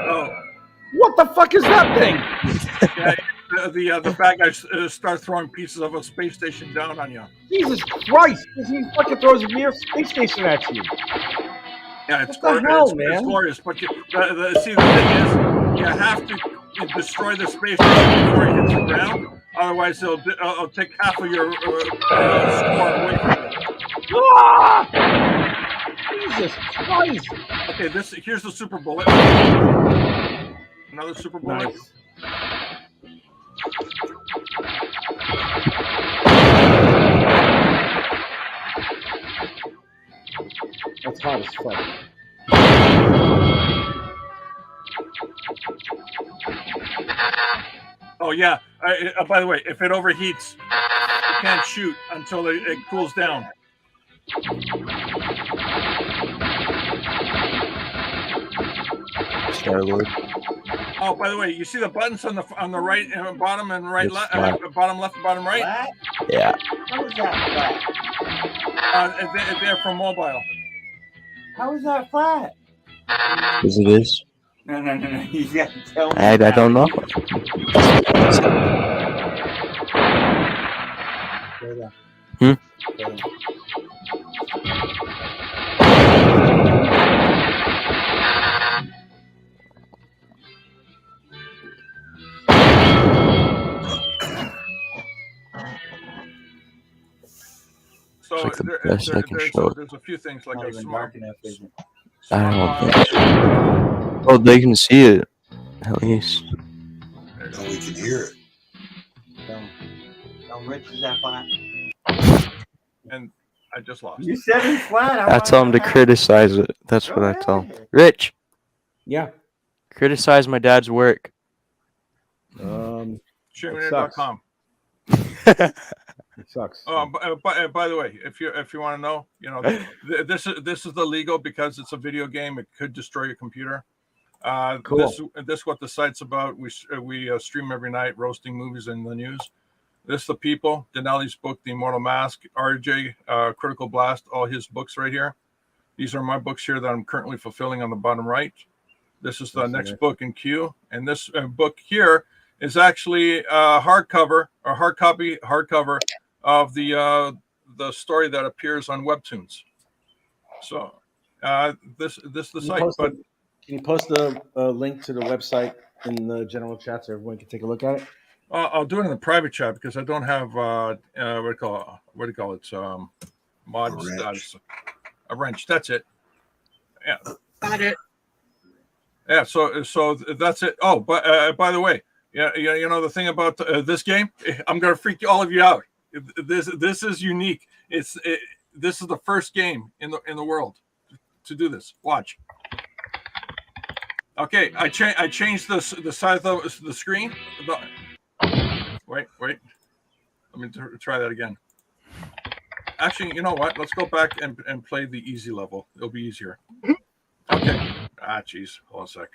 Oh. What the fuck is that thing? Yeah, the bad guys start throwing pieces of a space station down on you. Jesus Christ! He fucking throws a near space station at you. Yeah, it's what the hell, man? It's glorious, but see, the thing is, you have to destroy the space station before it hits the ground. Otherwise, it'll take half of your score away from you. Ah! Jesus Christ! Okay, here's the super bullet. Another super bullet. Nice. That's hot as fuck. Oh yeah. By the way, if it overheats, you can't shoot until it cools down. Star-Lord. Oh, by the way, you see the buttons on the right, bottom and right, bottom left, and bottom right. Flat? Yeah. How is that flat? They're for mobile. How is that flat? Because it is. No. You got to tell me. I don't know. Hmm? So It's like the best I can show it. there's a few things like Not a even smart. dark enough, is it? I don't think so. Oh, they can see it. At least. No, we can hear it. Don't Rich, is that flat? And I just lost. You said it's flat. I tell him to criticize it. That's what I tell him. Rich, Yeah. criticize my dad's work. Shaminator.com. It sucks. By the way, if you want to know, this is the legal because it's a video game. It could destroy your computer. Cool. This is what the site's about. We stream every night, roasting movies and the news. This is the people. Denali's book, The Immortal Mask. RJ, Critical Blast. All his books right here. These are my books here that I'm currently fulfilling on the bottom right. This is the next book in queue, and this book here is actually hard copy of the story that appears on Webtoons. So this is the site. But can you post the link to the website in the general chat so everyone can take a look at it? I'll do it in the private chat because I don't have what do you call it? Mod status. A wrench. That's it. Yeah. Got it. Yeah. So that's it. Oh, but by the way, you know the thing about this game, I'm gonna freak all of you out. This is unique. This is the first game in the world to do this. Watch. Okay, I changed the size of the screen. Wait. Let me try that again. Actually, you know what? Let's go back and play the easy level. It'll be easier. Okay. Jeez. Hold on a sec.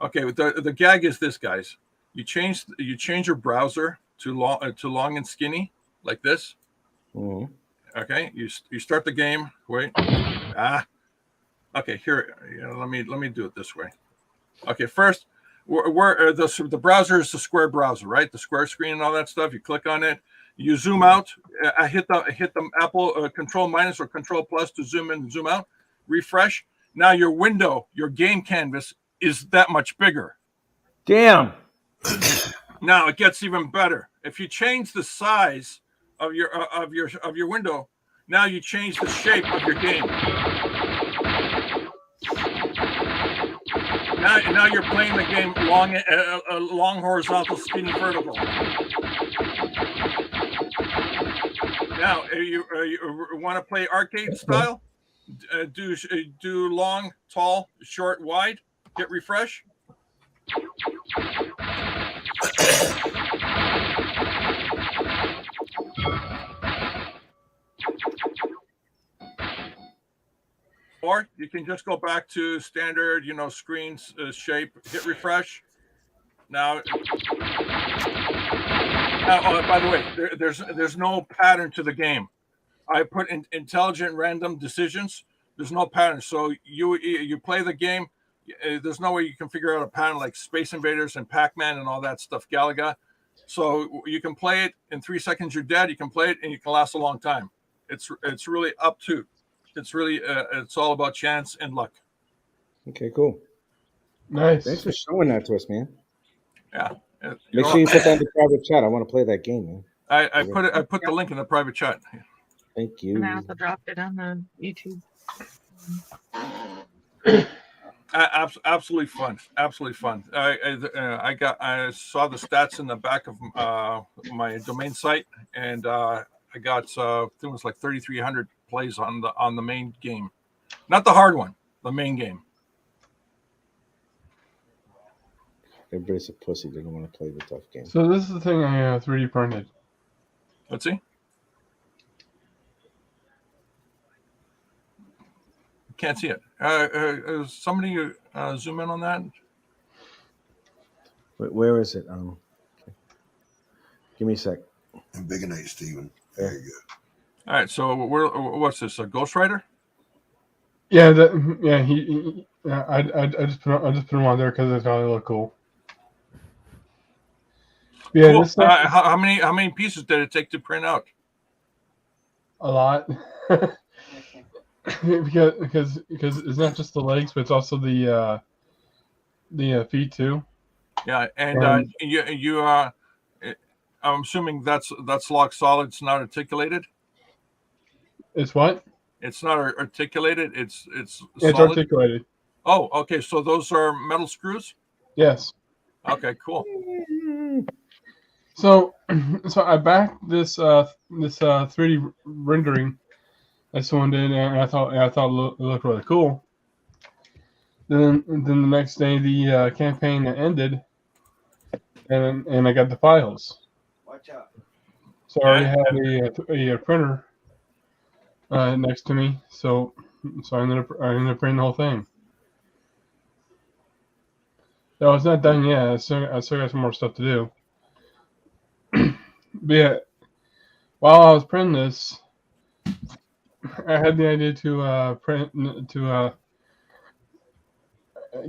Okay. The gag is this, guys. You change your browser to long and skinny like this. Mm-hmm. Okay. You start the game. Wait. Okay. Here. Let me do it this way. Okay. First, the browser is the square browser, right? The square screen and all that stuff. You click on it. You zoom out. I hit the Apple Control minus or Control plus to zoom in and zoom out. Refresh. Now your window, your game canvas is that much bigger. Damn. Now it gets even better. If you change the size of your window, now you change the shape of your game. Now you're playing the game long horizontal, skinny vertical. Now you want to play arcade style? Do long, tall, short, wide. Hit refresh. Or you can just go back to standard, screen shape. Hit refresh. Now, by the way, there's no pattern to the game. I put in intelligent random decisions. There's no pattern. So you play the game. There's no way you can figure out a pattern like Space Invaders and Pac-Man and all that stuff, Galaga. So you can play it in 3 seconds. You're dead. You can play it and you can last a long time. It's really up to. It's all about chance and luck. Okay, cool. Nice. Thanks for showing that to us, man. Yeah. Make sure you put that in the private chat. I want to play that game, man. I put the link in the private chat. Thank you. And I also dropped it on the YouTube. Absolutely fun. Absolutely fun. I saw the stats in the back of my domain site, and I got I think it was like 3,300 plays on the main game, not the hard one, the main game. Everybody's a pussy. They don't want to play the tough game. So this is the thing I 3D printed. Let's see. Can't see it. Somebody zoom in on that. Where is it? Give me a sec. And big and 8, Steven. Very good. All right. So what's this? A Ghost Rider? Yeah. Yeah, I just put them on there because they thought they look cool. Yeah, Cool. this stuff is How many pieces did it take to print out? a lot. because it's not just the legs, but it's also the feet too. Yeah, and you I'm assuming that's lock solid. It's not articulated. It's what? It's not articulated. It's It's solid. articulated. Oh, okay. So those are metal screws. Yes. Okay, cool. So I backed this 3D rendering that someone did, and I thought it looked really cool. Then the next day the campaign ended, and I got the files. Watch out. So I already had a printer next to me, so I ended up printing the whole thing. No, it's not done yet. I still got some more stuff to do. But yeah, while I was printing this, I had the idea to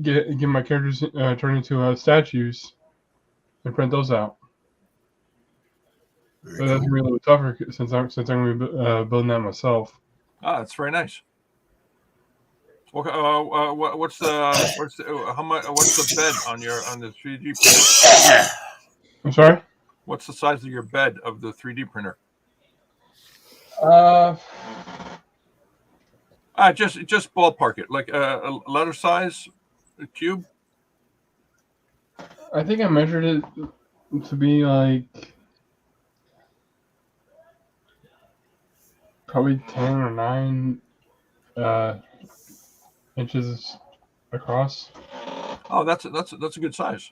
get my characters turned into statues and print those out. But that's really a little tougher since I'm going to be building that myself. Ah, that's very nice. What's the bed on the 3D printer? I'm sorry? What's the size of your bed of the 3D printer? Just ballpark it, like a letter size cube. I think I measured it to be like probably 10 or 9 inches across. Oh, that's a good size.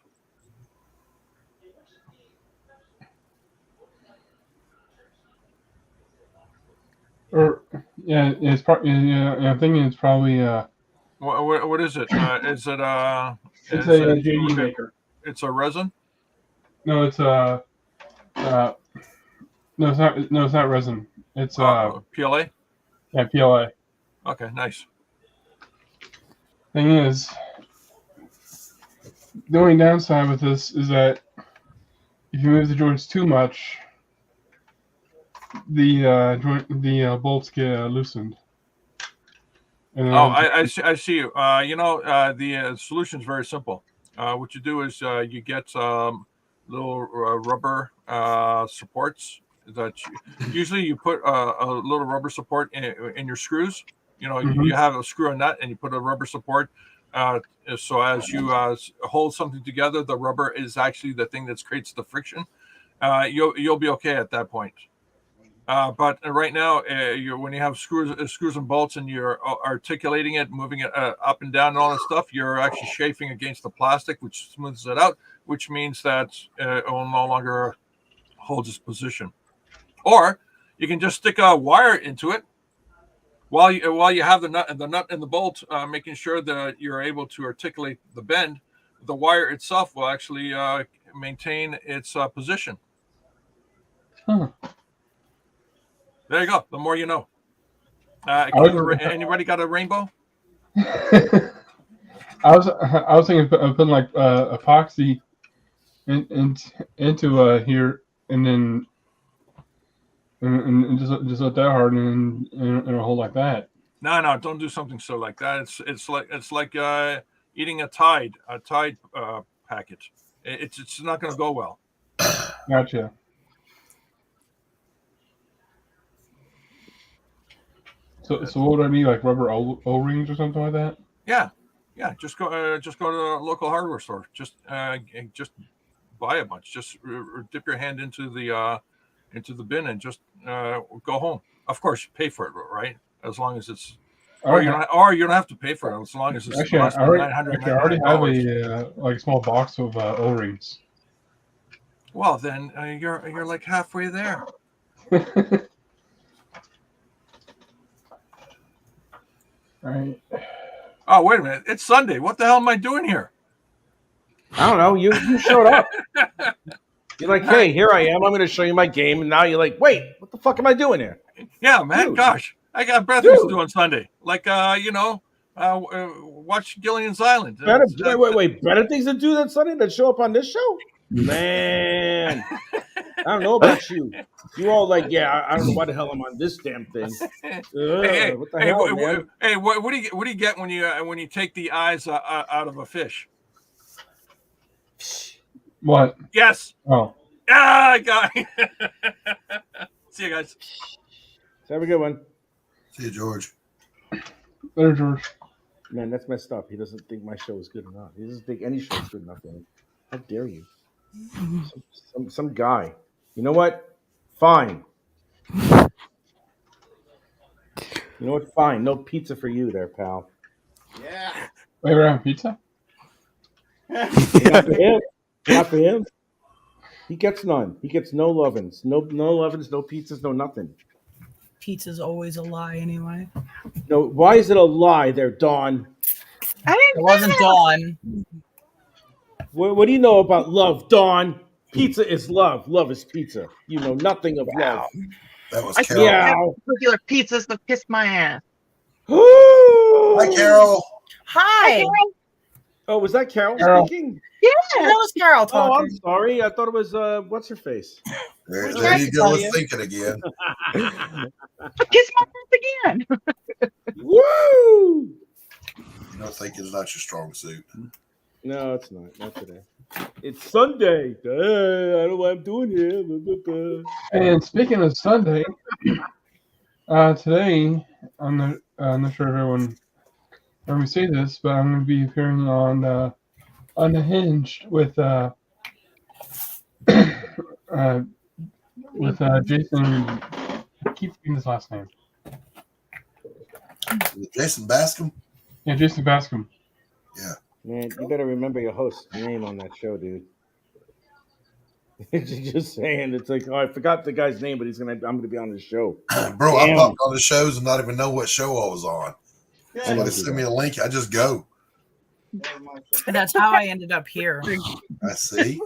Or it's probably I'm thinking it's probably What is it? Is it it's a JD maker. It's a resin? No, it's no, it's not. No, it's not resin. It's PLA. Yeah, PLA. Okay, nice. Thing is, the only downside with this is that if you move the joints too much, the bolts get loosened. I see you. The solution is very simple. What you do is you get little rubber supports that usually you put a little rubber support in your screws. You have a screw and nut, and you put a rubber support. So as you hold something together, the rubber is actually the thing that creates the friction. You'll be okay at that point. But right now, when you have screws and bolts, and you're articulating it, moving it up and down, and all that stuff, you're actually chafing against the plastic, which smooths it out, which means that it will no longer hold its position. Or you can just stick a wire into it while you have the nut and the bolt, making sure that you're able to articulate the bend. The wire itself will actually maintain its position. Huh. There you go. The more you know. Anybody got a rainbow? I was thinking of putting like epoxy into here, and then and just let that harden and it'll hold like that. No, don't do something so like that. It's like eating a Tide packet. It's not going to go well. Gotcha. So what would I need, like rubber O-rings or something like that? Yeah. Just go to a local hardware store. Just buy a bunch. Just dip your hand into the bin and just go home. Of course, pay for it, right? As long as it's, or you don't have to pay for it as long as it's actually, less than $900. I already have a small box of O-rings. Well, then you're like halfway there. Right. Oh, wait a minute. It's Sunday. What the hell am I doing here? I don't know. You showed up. You're like, hey, here I am. I'm going to show you my game. And now you're like, wait, what the fuck am I doing here? Yeah, man. Dude. Gosh, I got better things to do on Sunday. Like, watch Gillian's Island. Better things to do than Sunday that show up on this show? Man, I don't know about you. You all like, yeah, I don't know why the hell I'm on this damn thing. What the hell, man? Hey, what do you get when you take the eyes out of a fish? What? Yes. Oh. Ah, I got it. See you guys. Have a good one. See you, George. Later, George. Man, that's messed up. He doesn't think my show is good enough. He doesn't think any show is good enough for him. How dare you? Some guy. You know what? Fine. You know what? Fine. No pizza for you there, pal. Yeah. Wait, we're having pizza? Not for him. Not for him. He gets none. He gets no lovin's. No lovin's, no pizzas, no nothing. Pizza's always a lie anyway. No, why is it a lie there, Dawn? It wasn't Dawn. What do you know about love, Dawn? Pizza is love. Love is pizza. You know nothing of love. That was I Carol. can't have regular pizzas to kiss my ass. Hi, Carol. Hi. Carol. Oh, was that Carol speaking? Yeah. That was Carol talking. Oh, I'm sorry. I thought it was what's her face? There you go with thinking again. Kiss my ass again. Woo! You know, thinking is not your strong suit. No, it's not. Not today. It's Sunday. I don't know what I'm doing here. And speaking of Sunday, today, I'm not sure if everyone heard me say this, but I'm going to be appearing on Unhinged with Jason. I keep forgetting his last name. Jason Bascom? Yeah, Jason Bascom. Yeah. Man, you better remember your host's name on that show, dude. Just saying, it's like, oh, I forgot the guy's name, but I'm gonna be on the show. Bro, I Damn. popped on the shows and not even know what show I was on. Somebody send me a link, I just go. And that's how I ended up here. I see.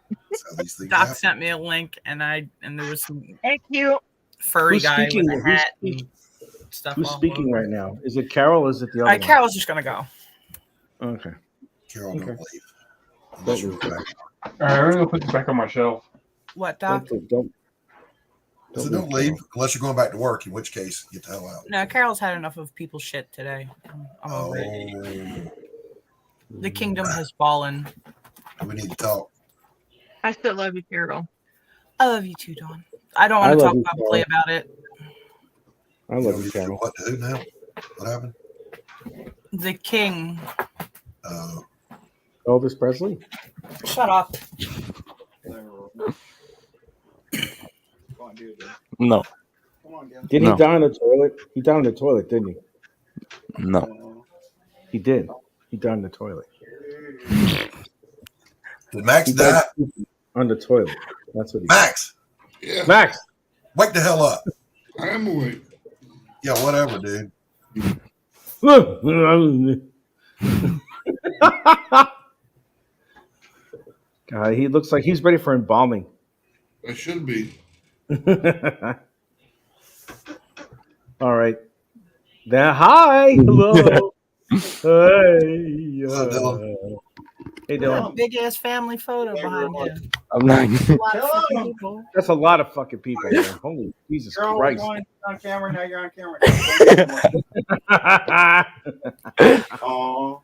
That's how these things Doc happen. sent me a link, and there was some Thank you. furry Who's guy speaking? with a hat and stuff. Who's all speaking over right it. now? Is it Carol or is it the other one? Carol's just gonna go. Okay. Carol, don't leave. Don't leave. All right, I'm going to put this back on my shelf. What, Doc? Don't Don't leave unless you're going back to work, in which case, get the hell out. No, Carol's had enough of people's shit today. I'm over it. The kingdom has fallen. We need to talk. I still love you, Carol. I love you too, Dawn. I don't want to talk publicly about it. I love you, Carol. What to do now? What happened? The king. Elvis Presley? Shut up. No. Did he die in the toilet? He died in the toilet, didn't he? No. He did. He died in the toilet. Did Max die? On the toilet. That's what he Max! Yeah. Max! Wake the hell up. I am awake. Yeah, whatever, dude. God, he looks like he's ready for embalming. I should be. All right. Then hi. Hello. Hey. Hey, Dylan. Big ass family photo behind him. I'm not. That's a lot of fucking people, man. Holy Jesus You're Christ. on camera, now you're on camera. Oh.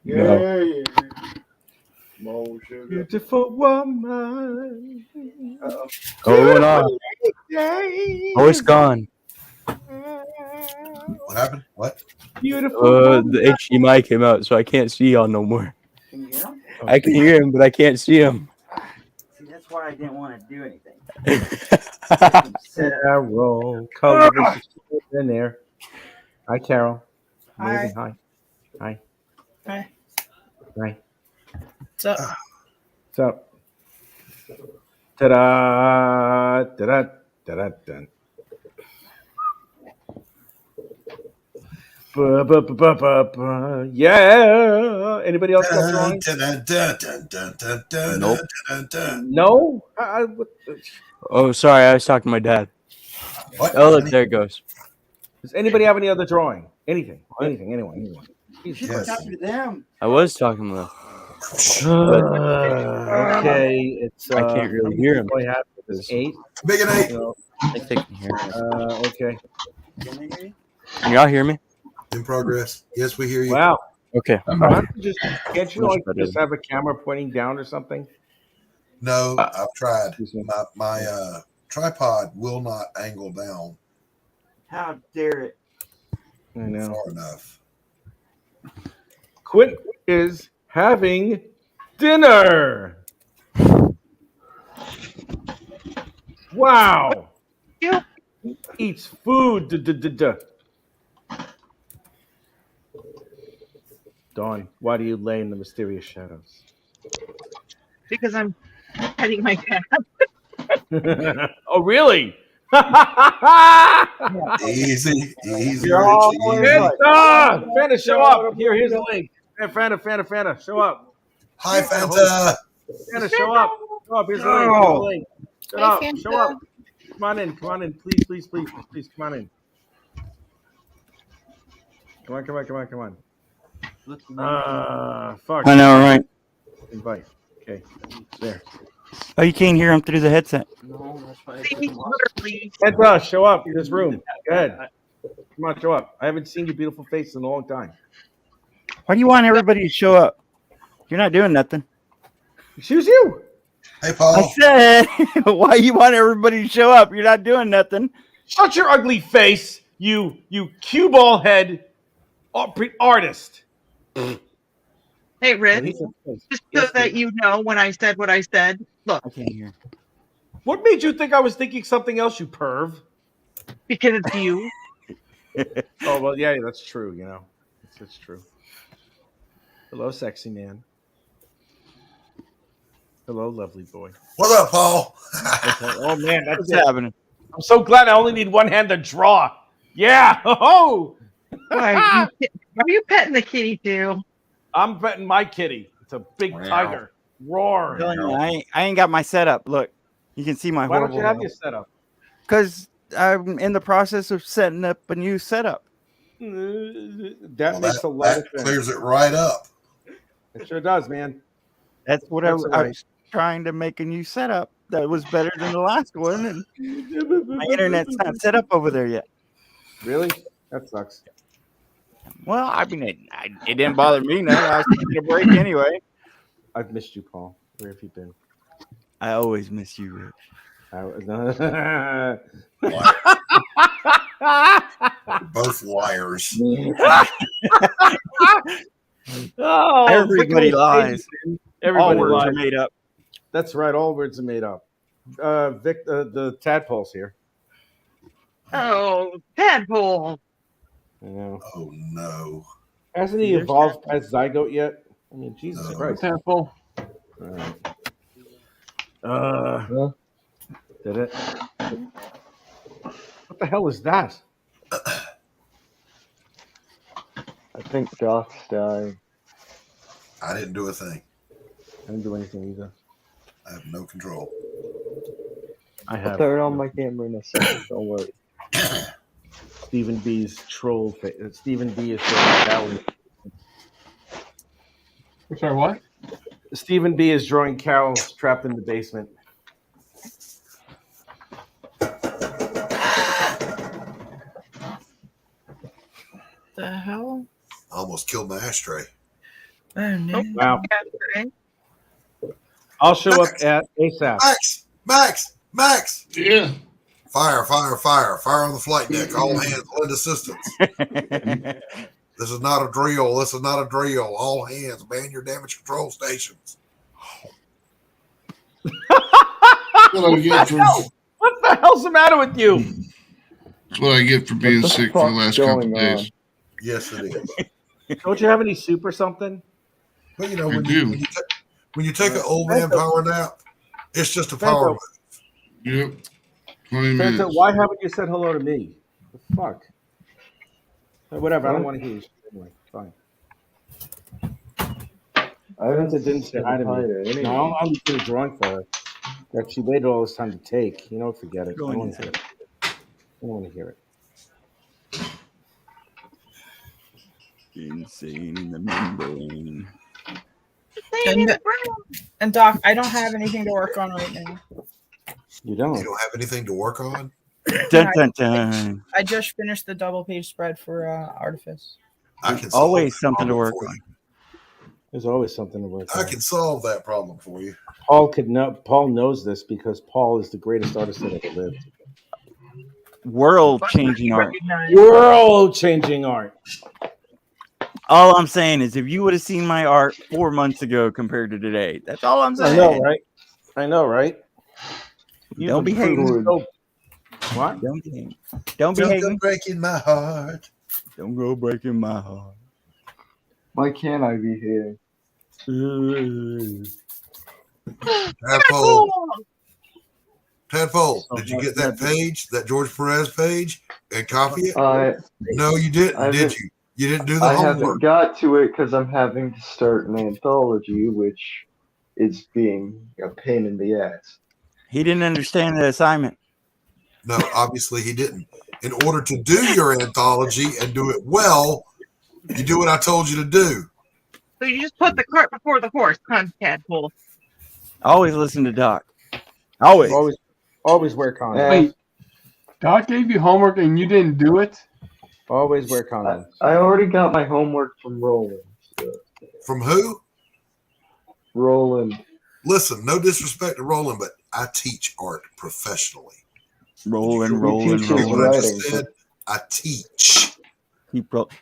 Yeah. More sugar. Beautiful woman. Going on. Oh, it's gone. What happened? What? Beautiful. The HDMI came out, so I can't see y'all no more. Can you hear him? I can hear him, but I can't see him. See, that's why I didn't want to do anything. Carol. Color in there. Hi, Carol. Hi. Amazing. Hi. Hi. Hi. Hi. What's up? What's up? Ta-da! Ta-da! Ta-da! Dun. Yeah. Anybody else got drawings? Nope. No. Oh, sorry. I was talking to my dad. What? Oh, look, there it goes. Does anybody have any other drawing? Anything? Anyone? You should Yes. talk to them. I was talking to them. Okay, it's I can't really hear him. I have is 8. Big and 8. So, I think they can hear me. okay. Can they hear you? Can y'all hear me? In progress. Yes, we hear you. Wow. Okay. Can't you like just have a camera pointing down or something? No, I've tried. My tripod will not angle down How dare it? I know. far enough. Quint is having dinner. Wow. Yeah. Eats food. Dawn, why do you lay in the mysterious shadows? Because I'm petting my cat. Oh, really? Easy, You're all Rich, easy. Fanta, show up. Here's the link. Fanta, show up. Hi, Fanta. Fanta, show up. Here's the link. Shut up. Show up. Come on in. Please. Come on in. Come on. Fuck. I know, right? Invite. Okay. There. Oh, you can't hear him through the headset. No, that's why. Fanta, show up in this room. Go ahead. Come on, show up. I haven't seen your beautiful face in a long time. Why do you want everybody to show up? You're not doing nothing. Excuse you. Hey, Paul. I said, why you want everybody to show up? You're not doing nothing. Shut your ugly face, you cue ball head artist. Hey, Rich, just so that you know when I said what I said, look. I can't hear. What made you think I was thinking something else, you perv? Because it's you. Oh, well, yeah, that's true, That's true. Hello, sexy man. Hello, lovely boy. What up, Paul? Oh, man, that's What's happening? I'm so glad I only need one hand to draw. Yeah. Oh. Are you petting the kitty too? I'm petting my kitty. It's a big tiger. Roar. I ain't got my setup. Look, you can see my. Why don't you have your setup? Because I'm in the process of setting up a new setup. That makes a lot of sense. Clears it right up. It sure does, man. That's what I was trying to make a new setup that was better than the last one, and my internet's not set up over there yet. Really? That sucks. Well, I mean, it didn't bother me none. I was taking a break anyway. I've missed you, Paul. Where have you been? I always miss you, Rich. Both liars. Oh, everybody lies. Everybody all words lies. are made up. That's right. All words are made up. Vic, the tadpole's here. Oh, tadpole. I know. Oh no. Hasn't he evolved past zygote yet? I mean, Jesus Christ. Tadpole. Did it? What the hell is that? I think Josh died. I didn't do a thing. I didn't do anything either. I have no control. I'll turn on my camera in a second. Don't worry. Stephen B's troll face. Stephen B is drawing Carol. I'm sorry, what? Stephen B is drawing Carol trapped in the basement. The hell? I almost killed my ashtray. Oh, no. Wow. I'll show up at ASAP. Max. Yeah. Fire on the flight deck. All hands, lend assistance. This is not a drill. All hands, man your damage control stations. What the hell's the matter with you? That's what I get for being sick for the last couple of days. Yes, it is. Don't you have any soup or something? Well, you know, when you take an old man power nap, it's just a power move. Yep. 20 Santa, minutes. why haven't you said hello to me? The fuck? Whatever, I don't want to hear you. Anyway, fine. Santa didn't say hi to me. No, I'm doing a drawing for her that she waited all this time to take. Forget it. I don't want to hear it. Insane in the membrane. And Doc, I don't have anything to work on right now. You don't. You don't have anything to work on? Dun, dun, dun. I just finished the double page spread for Artifice. I can always something to work on. There's always something to work I on. can solve that problem for you. Paul knows this because Paul is the greatest artist that ever lived. World-changing art. World-changing art. All I'm saying is, if you would have seen my art 4 months ago compared to today, that's all I'm saying. I know, right? Don't be hating. What? Don't be hating. Don't go breaking my heart. Don't go breaking my heart. Why can't I be here? Tadpole, did you get that page, that George Perez page, and copy it? No, you didn't, did you? You didn't do the I homework. haven't got to it because I'm having to start an anthology, which is being a pain in the ass. He didn't understand the assignment. No, obviously he didn't. In order to do your anthology and do it well, you do what I told you to do. So you just put the cart before the horse, huh, Tadpole? Always listen to Doc. Always wear condoms. Wait, Doc gave you homework and you didn't do it? Always wear condoms. I already got my homework from Roland. So. From who? Roland. Listen, no disrespect to Roland, but I teach art professionally. Roland. What I just said, I teach.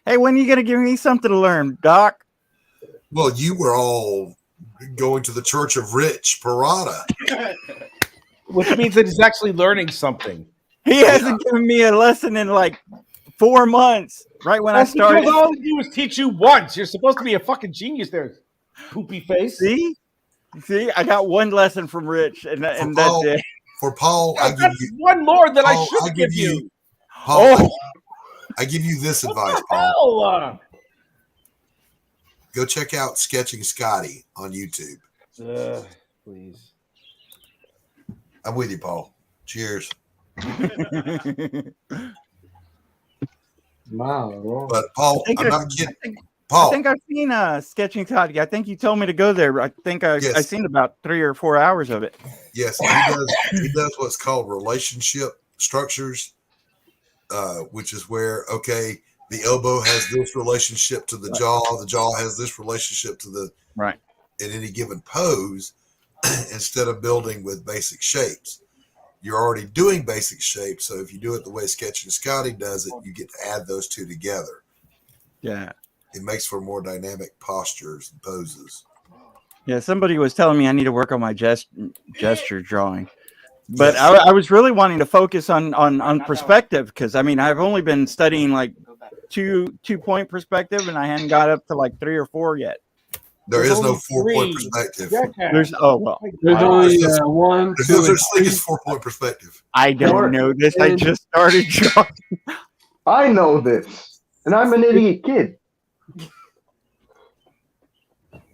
Hey, when are you going to give me something to learn, Doc? Well, you were all going to the Church of Rich Parada. Which means that he's actually learning something. He hasn't given me a lesson in like 4 months, right when I started. Because all he do is teach you once. You're supposed to be a fucking genius there, poopy face. See, I got one lesson from Rich, and that's it. For Paul, I give you one more than I should give you. Paul, I give you this advice, Paul. Go check out Sketching Scotty on YouTube. Please. I'm with you, Paul. Cheers. Wow. But Paul, I'm not kidding. Paul, I think I've seen Sketching Scotty. I think you told me to go there. I think I've seen about 3 or 4 hours of it. Yes, he does what's called relationship structures, which is where, okay, the elbow has this relationship to the jaw has this relationship to the right in any given pose. Instead of building with basic shapes, you're already doing basic shapes. So if you do it the way Sketching Scotty does it, you get to add those two together. Yeah, it makes for more dynamic postures and poses. Yeah, somebody was telling me I need to work on my gesture drawing, but I was really wanting to focus on perspective, because I mean I've only been studying like two point perspective, and I hadn't got up to like 3 or 4 yet. There is no 4-point perspective. There's only one. There's no such thing as 4-point perspective. I don't know this. I just started drawing. I know this, and I'm an idiot kid.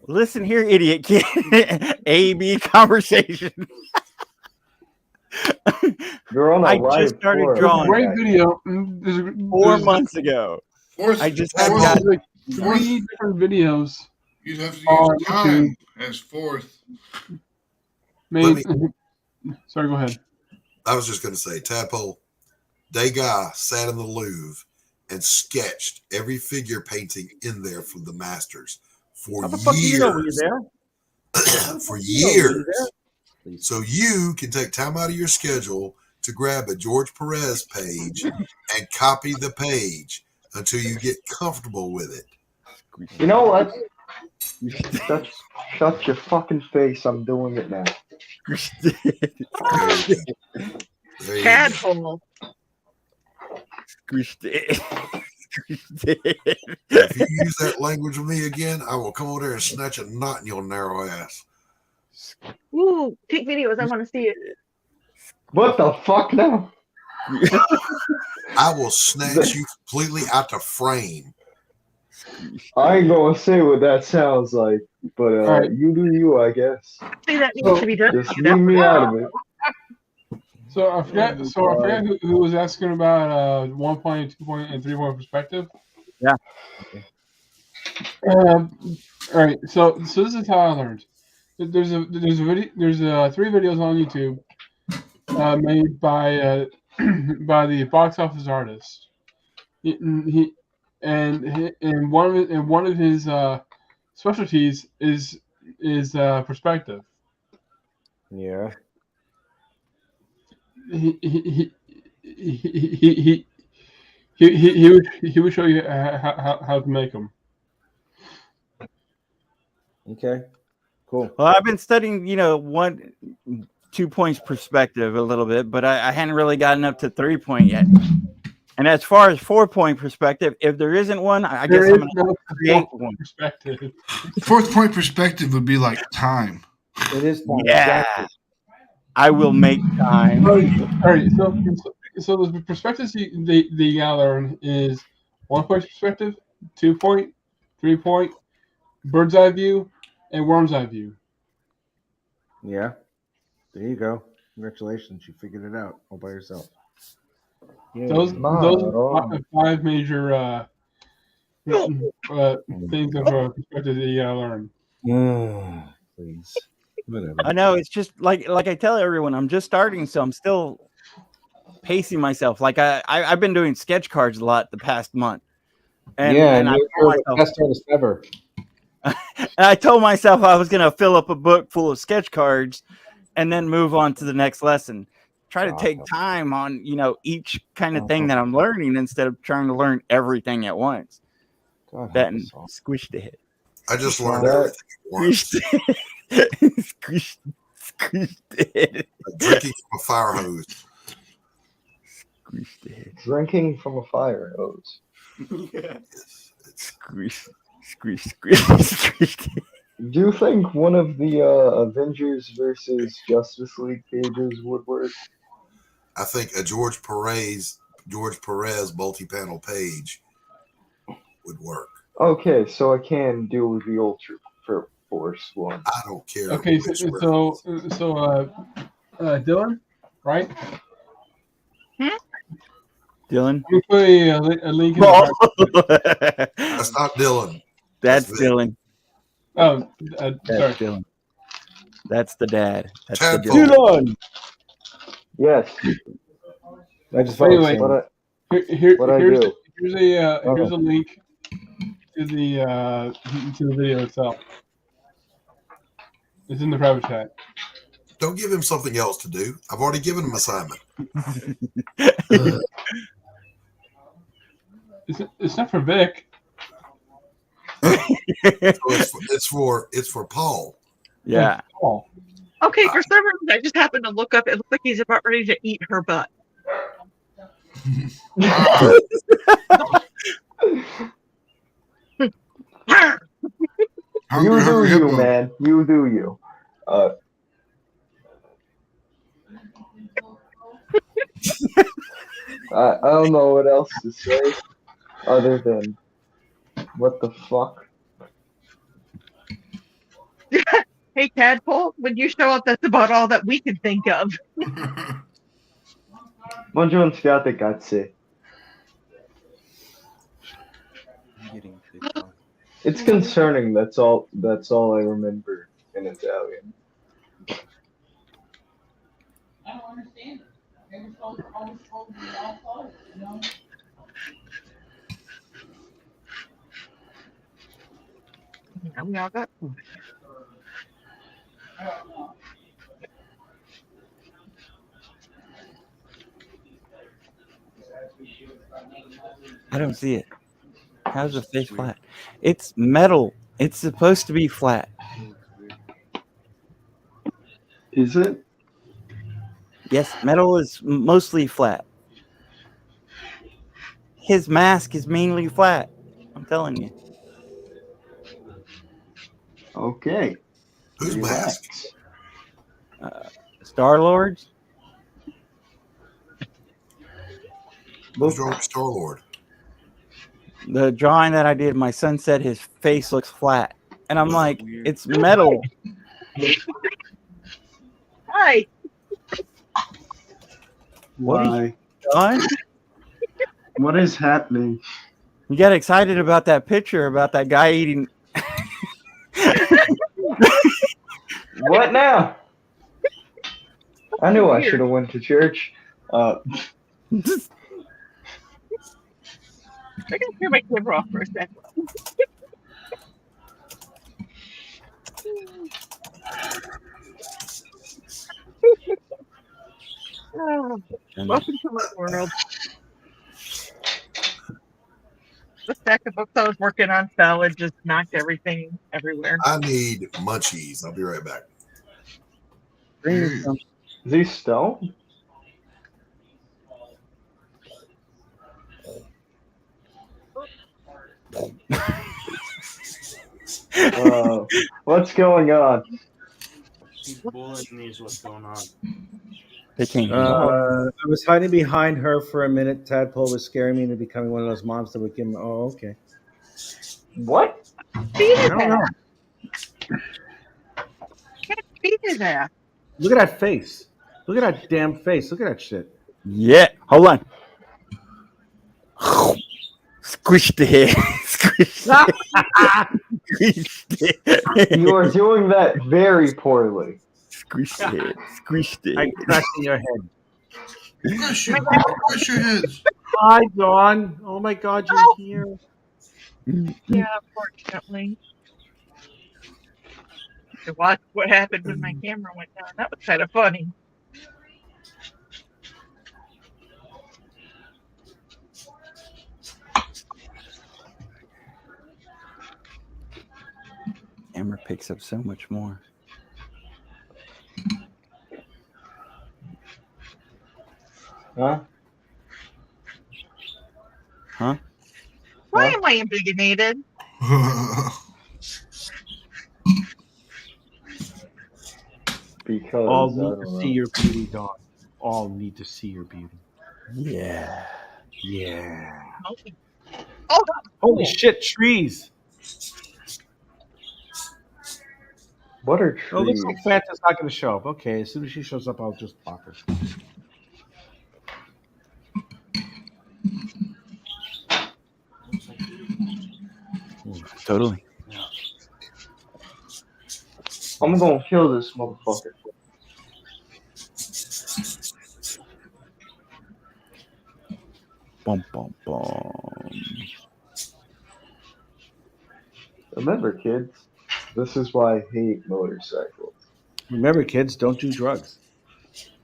Listen here, idiot kid. A-B conversation. You're on a I just started drawing. Great video. 4 months ago. I just had like 3 different videos. You'd have to use time as fourth. Sorry, go ahead. I was just going to say, Tadpole, Degas sat in the Louvre and sketched every figure painting in there from the masters for years. For years. So you can take time out of your schedule to grab a George Perez page and copy the page until you get comfortable with it. You know what? Shut your fucking face. I'm doing it now. Tadpole. If you use that language with me again, I will come over there and snatch a knot in your narrow ass. Ooh, take videos. I want to see it. What the fuck now? I will snatch you completely out the frame. I ain't gonna say what that sounds like, but right. You do you, I guess. See, that needs to be done. Just leave me out of it. So I forgot who was asking about 1 point, 2 point, and 3 point perspective. Yeah. All right, so this is how I learned. There's a video. There's 3 videos on YouTube made by by the box office artist. And one of his specialties is perspective. Yeah. He would show you how to make them. Okay. Cool. Well, I've been studying, 2 points perspective a little bit, but I hadn't really gotten up to 3 point yet. And as far as 4 point perspective, if there isn't one, I guess I'm going to create one. Perspective. 4th point perspective would be like time. It is time. Yeah. Exactly. I will make time. All right. So the perspectives you gotta learn is 1 point perspective, 2 point, 3 point, bird's eye view, and worm's eye view. Yeah. There you go. Congratulations. You figured it out all by yourself. Yeah. Those are 5 major things of perspective that you gotta learn. Please. Whatever. I know, it's just like I tell everyone, I'm just starting, so I'm still pacing myself. Like I've been doing sketch cards a lot the past month. And you're the best artist ever. And I told myself I was going to fill up a book full of sketch cards and then move on to the next lesson. Try to take time on, each kind of thing that I'm learning instead of trying to learn everything at once. That and squish the head. I just learned everything at once. Squish the head. Drinking from a fire hose. Squish the head. Drinking from a fire hose. Squish. Do you think one of the Avengers versus Justice League pages would work? I think a George Perez multi-panel page would work. Okay, so I can do the Ultra Force one. I don't care. Okay, so Dylan, right? Dylan? Let me put a link in the That's not Dylan. That's Dylan. Oh, That's sorry. Dylan. That's the dad. That's Ted the Dylan. Yes. I just Anyway, here's do? a link to the video itself. It's in the private chat. Don't give him something else to do. I've already given him assignment. It's not for Vic. So it's for Paul. Yeah. Paul. Okay, for some reason, I just happened to look up. It looks like he's about ready to eat her butt. You do you, man. You do you. I don't know what else to say other than what the fuck. Hey, Tadpole, when you show up, that's about all that we can think of. Buongiorno, sfiate cazzi. It's concerning. That's all I remember in Italian. I don't understand it. They were always told to be all closed, you know? Now we all got food. I don't see it. How's the face flat? It's metal. It's supposed to be flat. Is it? Yes, metal is mostly flat. His mask is mainly flat. I'm telling you. Okay. Whose mask? Star-Lord's? What's wrong with Star-Lord? The drawing that I did, my son said his face looks flat. And I'm like, it's metal. Hi. Why? What What is happening? You got excited about that picture about that guy eating. What now? I knew I Weird. should have went to church. I gotta turn my camera off for a second. Oh, welcome to my world. The stack of books I was working on fell and just knocked everything everywhere. I need munchies. I'll be right back. Is he stoned? What's going on? He's bullying me is what's going on. They can't. I was hiding behind her for a minute. Tadpole was scaring me into becoming one of those moms that would give him. Oh, okay. What? Beat his I don't know. ass. Beat his ass. Look at that face. Look at that damn face. Look at that shit. Yeah. Hold on. Squish the head. Squish the head. Squish the head. You are doing that very poorly. Squish the head. Squish the I'm head. crushing your head. Crush your heads. Hi, Dawn. Oh my God, you're here. Yeah, unfortunately. To watch what happened when my camera went down. That was kind of funny. Camera picks up so much more. Huh? Huh? Why am I invigorated? Because All I need don't to know. see your beauty, Dawn. All need to see your beauty. Yeah. Yeah. Oh, Holy shit, trees. What are Oh, looks trees? like Fanta's not going to show up. Okay, as soon as she shows up, I'll just pop her. Totally. I'm gonna kill this motherfucker. Bum, bum, bum. Remember, kids, this is why I hate motorcycles. Remember, kids, don't do drugs.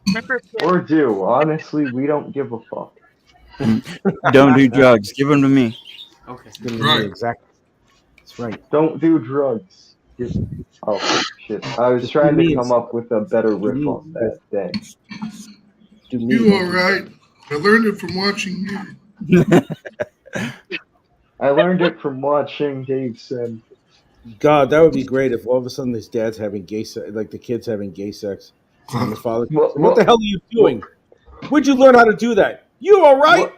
Remember, Or do. Honestly, we don't give a fuck. Don't do drugs. Give them to me. Okay. It's gonna be Right. exactly. That's right. Don't do drugs. Oh, shit. I was Just trying do to me come up with a better riff me on that thing. Do me. You all right? I learned it from watching you. I learned it from watching Dave Sim. God, that would be great if all of a sudden these dads having gay sex, like the kids having gay sex, and the father. What the hell are you doing? Where'd you learn how to do that? You all right?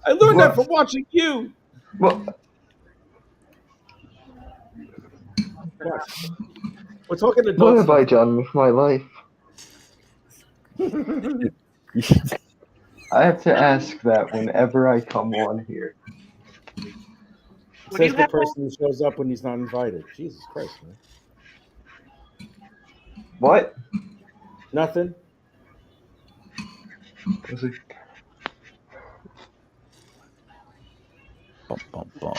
I learned that from watching you. What? We're talking What adults. have I done with my life? I have to ask that whenever I come on here. Says the person who shows up when he's not invited. Jesus Christ, man. What? Nothing. Bum, bum, bum.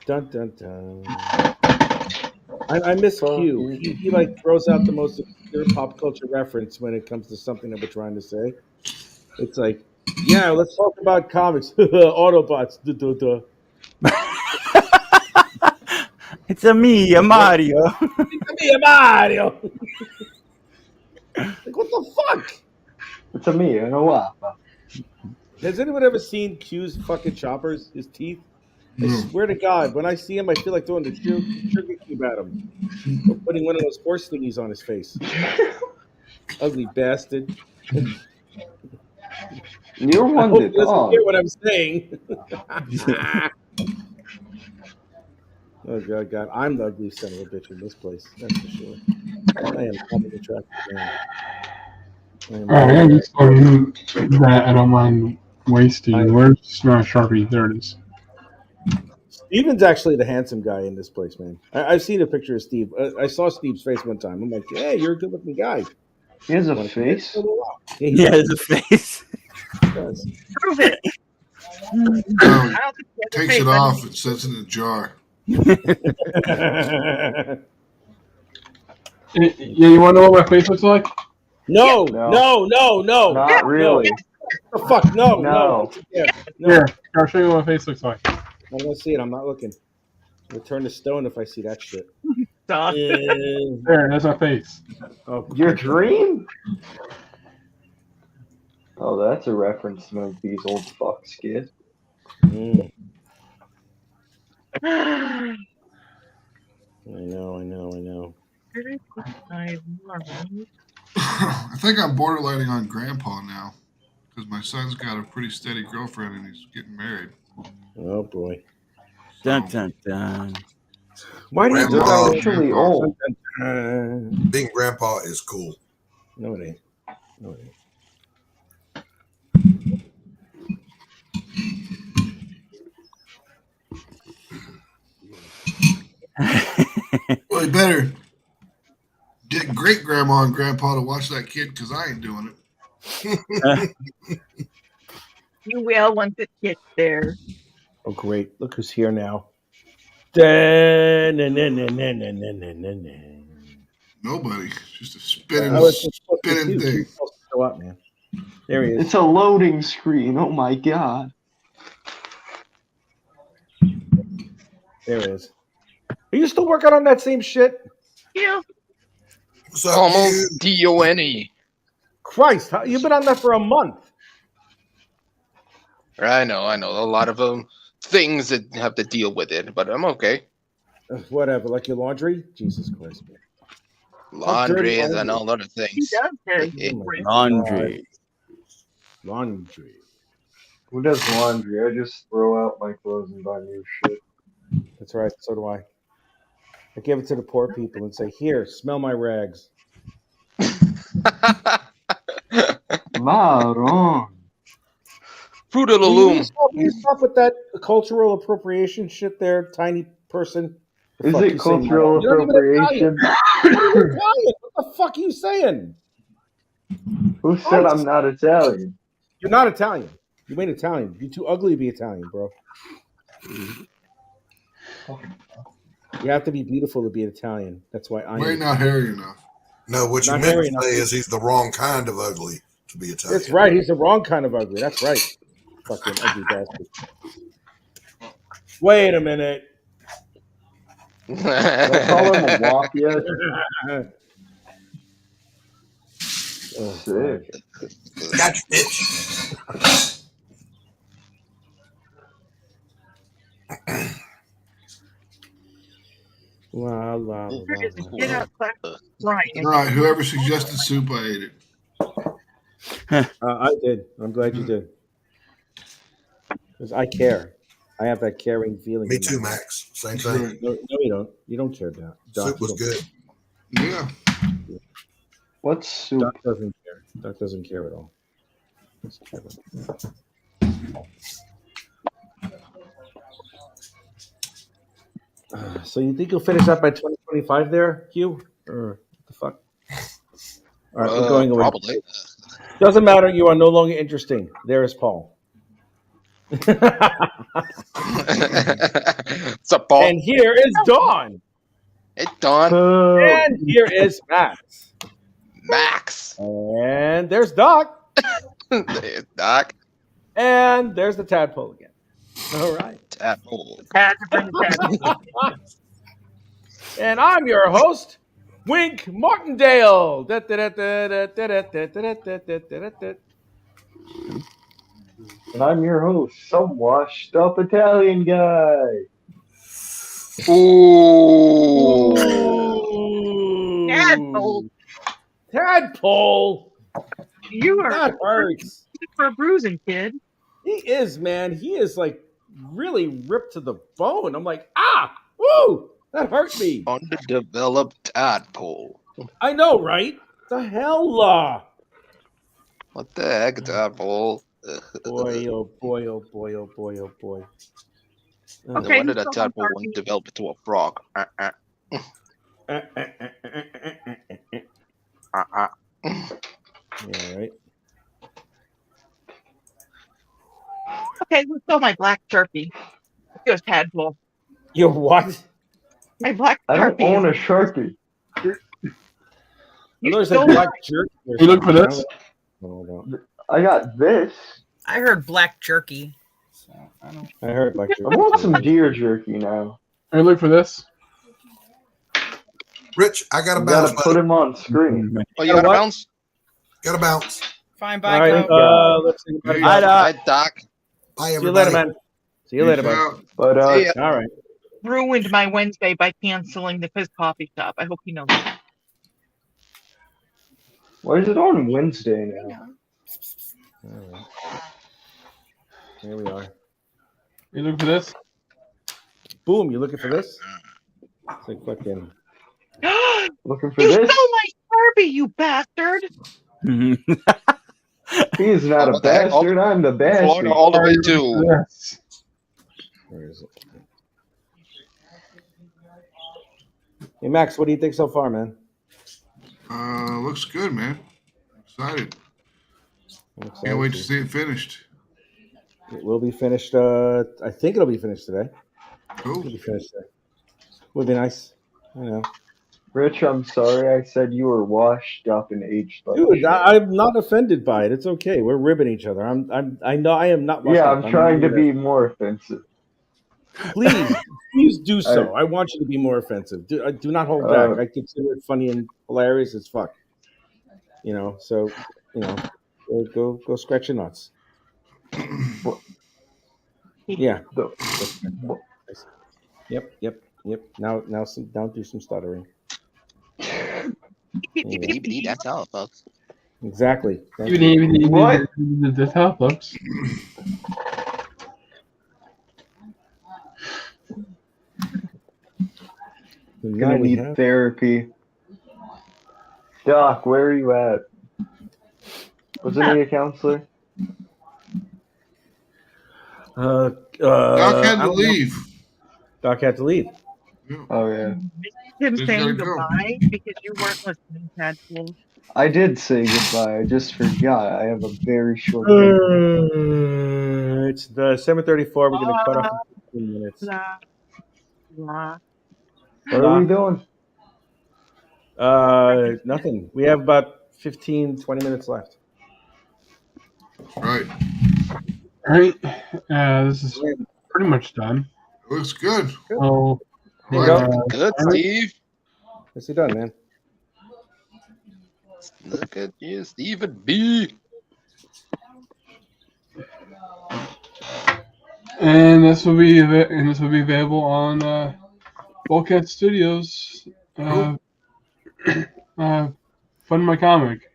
Dun dun dun. I miss Q. He like throws out the most obscure pop culture reference when it comes to something that we're trying to say. It's like, yeah, let's talk about comics. Autobots. Duh, duh, duh. It's a me, a Mario. It's me, a Mario. Like, what the fuck? It's a me, and a wapa. Has anyone ever seen Q's fucking choppers? His teeth? I swear to God, when I see him, I feel like throwing the sugar cube at him. Or putting one of those horse thingies on his face. Ugly bastard. You're I one hope to he doesn't talk. hear what I'm saying. Oh, God. I'm the ugly son of a bitch in this place. That's for sure. I am not an attractive man. I just one that I don't mind wasting. Where's my Sharpie? There it is. Steven's actually the handsome guy in this place, man. I've seen a picture of Steve. I saw Steve's face one time. I'm like, hey, you're a good-looking guy. He has a Wanna face? connect? He has a face. Does. Prove it. No, I don't think he has a takes face. it off and sets it in a jar. Yeah, you want to know what my face looks like? No, No. no. Not really. The fuck, no. No. Yeah, no. Here, I'll show you what my face looks like. I don't see it. I'm not looking. I'll turn to stone if I see that shit. Stop. There, that's my face. Oh, Your dream? Oh, that's a reference to one of these old fucks, kid. I know. I think I'm borderlining on grandpa now because my son's got a pretty steady girlfriend and he's getting married. Oh boy. Dun dun dun. Why do you do Grandpa- that? Actually old. Being grandpa is cool. No, it ain't. Well, you better get great grandma and grandpa to watch that kid because I ain't doing it. You will once it gets there. Oh, great. Look who's here now. Nobody. Just a spinning thing. Show up, man. There he is. It's a loading screen. Oh my god. There he is. Are you still working on that same shit? Yeah. Almost D-O-N-E. Christ, you've been on that for a month. I know. A lot of things that have to deal with it, but I'm okay. Whatever, like your laundry? Jesus Christ, man. Laundry and all other things. Laundry. Laundry. Who does laundry? I just throw out my clothes and buy new shit. That's right, so do I. I give it to the poor people and say, here, smell my rags. Maron. Fruit of the Loom. Will you stop with that cultural appropriation shit there, tiny person? Is it cultural appropriation? What the fuck are you saying? Who said I'm not Italian? You're not Italian. You ain't Italian. You're too ugly to be Italian, bro. You have to be beautiful to be Italian. That's why I'm not hairy enough. No, what you Not meant hairy to enough. say is he's the wrong kind of ugly to be Italian. That's right. He's the wrong kind of ugly. That's right. Fucking ugly bastard. Wait a minute. Did I call him a walk yet? Sick. Gotcha, bitch. La, la, la, Get out, Brian. All right, whoever suggested soup, I ate it. I did. I'm glad you did. Because I care. I have that caring feeling. Me too, Max. Same thing. No, you don't. You don't care, Doc. Soup was good. Yeah. What's soup? Doc doesn't care. Doc doesn't care at all. So you think you'll finish up by 2025 there, Hugh? Or what the fuck? All right, we're going away. Probably. Doesn't matter. You are no longer interesting. There is Paul. What's up, Paul? And here is Dawn. Hey, Dawn. And here is Max. Max. And there's Doc. There's Doc. And there's the tadpole again. All right. Tadpole. And I'm your host, Wink Martindale. And I'm your host, some washed up Italian guy. Ooh. Tadpole. Tadpole. You are That hurts. for a bruising, kid. He is, man. He is like really ripped to the bone. I'm like, woo, that hurt me. Underdeveloped tadpole. I know, right? The hell, What the heck, Tadpole? Boy, oh boy, oh boy, oh boy, oh boy. No Okay, wonder who's that still on tadpole won't party? develop into a frog. Yeah, right. Okay, who's still my black Sharpie? It goes Tadpole. Yo, what? My black I don't Sharpie own a is. Sharpie. You I thought it stole said black mine. jerky or You look for something. I this? don't know. I got this. I heard black jerky. So I don't. I heard black jerky. I want too. some deer jerky now. Hey, look for this. Rich, I got to You bounce. gotta put him on screen. Oh, you gotta what? bounce? Got to bounce. Fine, All bye, right, Cow. let's see. Hey, Bye, Bye, Doc. Bye, See you everybody. later, man. See you later, Peace bud. out. But See ya. All right. Ruined my Wednesday by canceling the Fizz Coffee Shop. I hope you know that. why is it on Wednesday now? All right. Here we are. You look for this. Boom, you looking for this? It's like fucking. Looking for You this? stole my Sharpie, you bastard! He is not a What the heck? bastard. I'm the bastard. Florida all the way to. Yes. Where is it? Hey, Max, what do you think so far, man? Looks good, man. Excited. I'm excited Can't wait to too. see it finished. It will be finished. I think it'll be finished today. Cool. It'll be finished today. Would be nice. You know. Rich, I'm sorry I said you were washed up and aged like Dude, shit. I'm not offended by it. It's okay. We're ribbing each other. I know I am not. Yeah, up. I'm trying to be more offensive. Please do so. I want you to be more offensive. Do not hold back. I consider it funny and hilarious as fuck. You know, so you know, go scratch your nuts. Yeah. Yep. Now do some stuttering. Beep, that's all, folks. Exactly. What? That's how it looks. Gonna need therapy. Doc, where are you at? Wasn't he a counselor? Doc had to leave. Doc had to leave. Oh yeah. Him He's saying gotta go. goodbye because you weren't listening, Tadpole. I did say goodbye. I just forgot. I have a very short memory. It's the 7:34. We're gonna cut off in 15 minutes. Blah, blah. What are we doing? Nothing. We have about 15, 20 minutes left. Right. All right. This is pretty much done. Looks good. So, There you go. Good, Steve. Nicely done, man. Look at you, Stephen B. And this will be available on Bulkhead Studios. Fund my comic,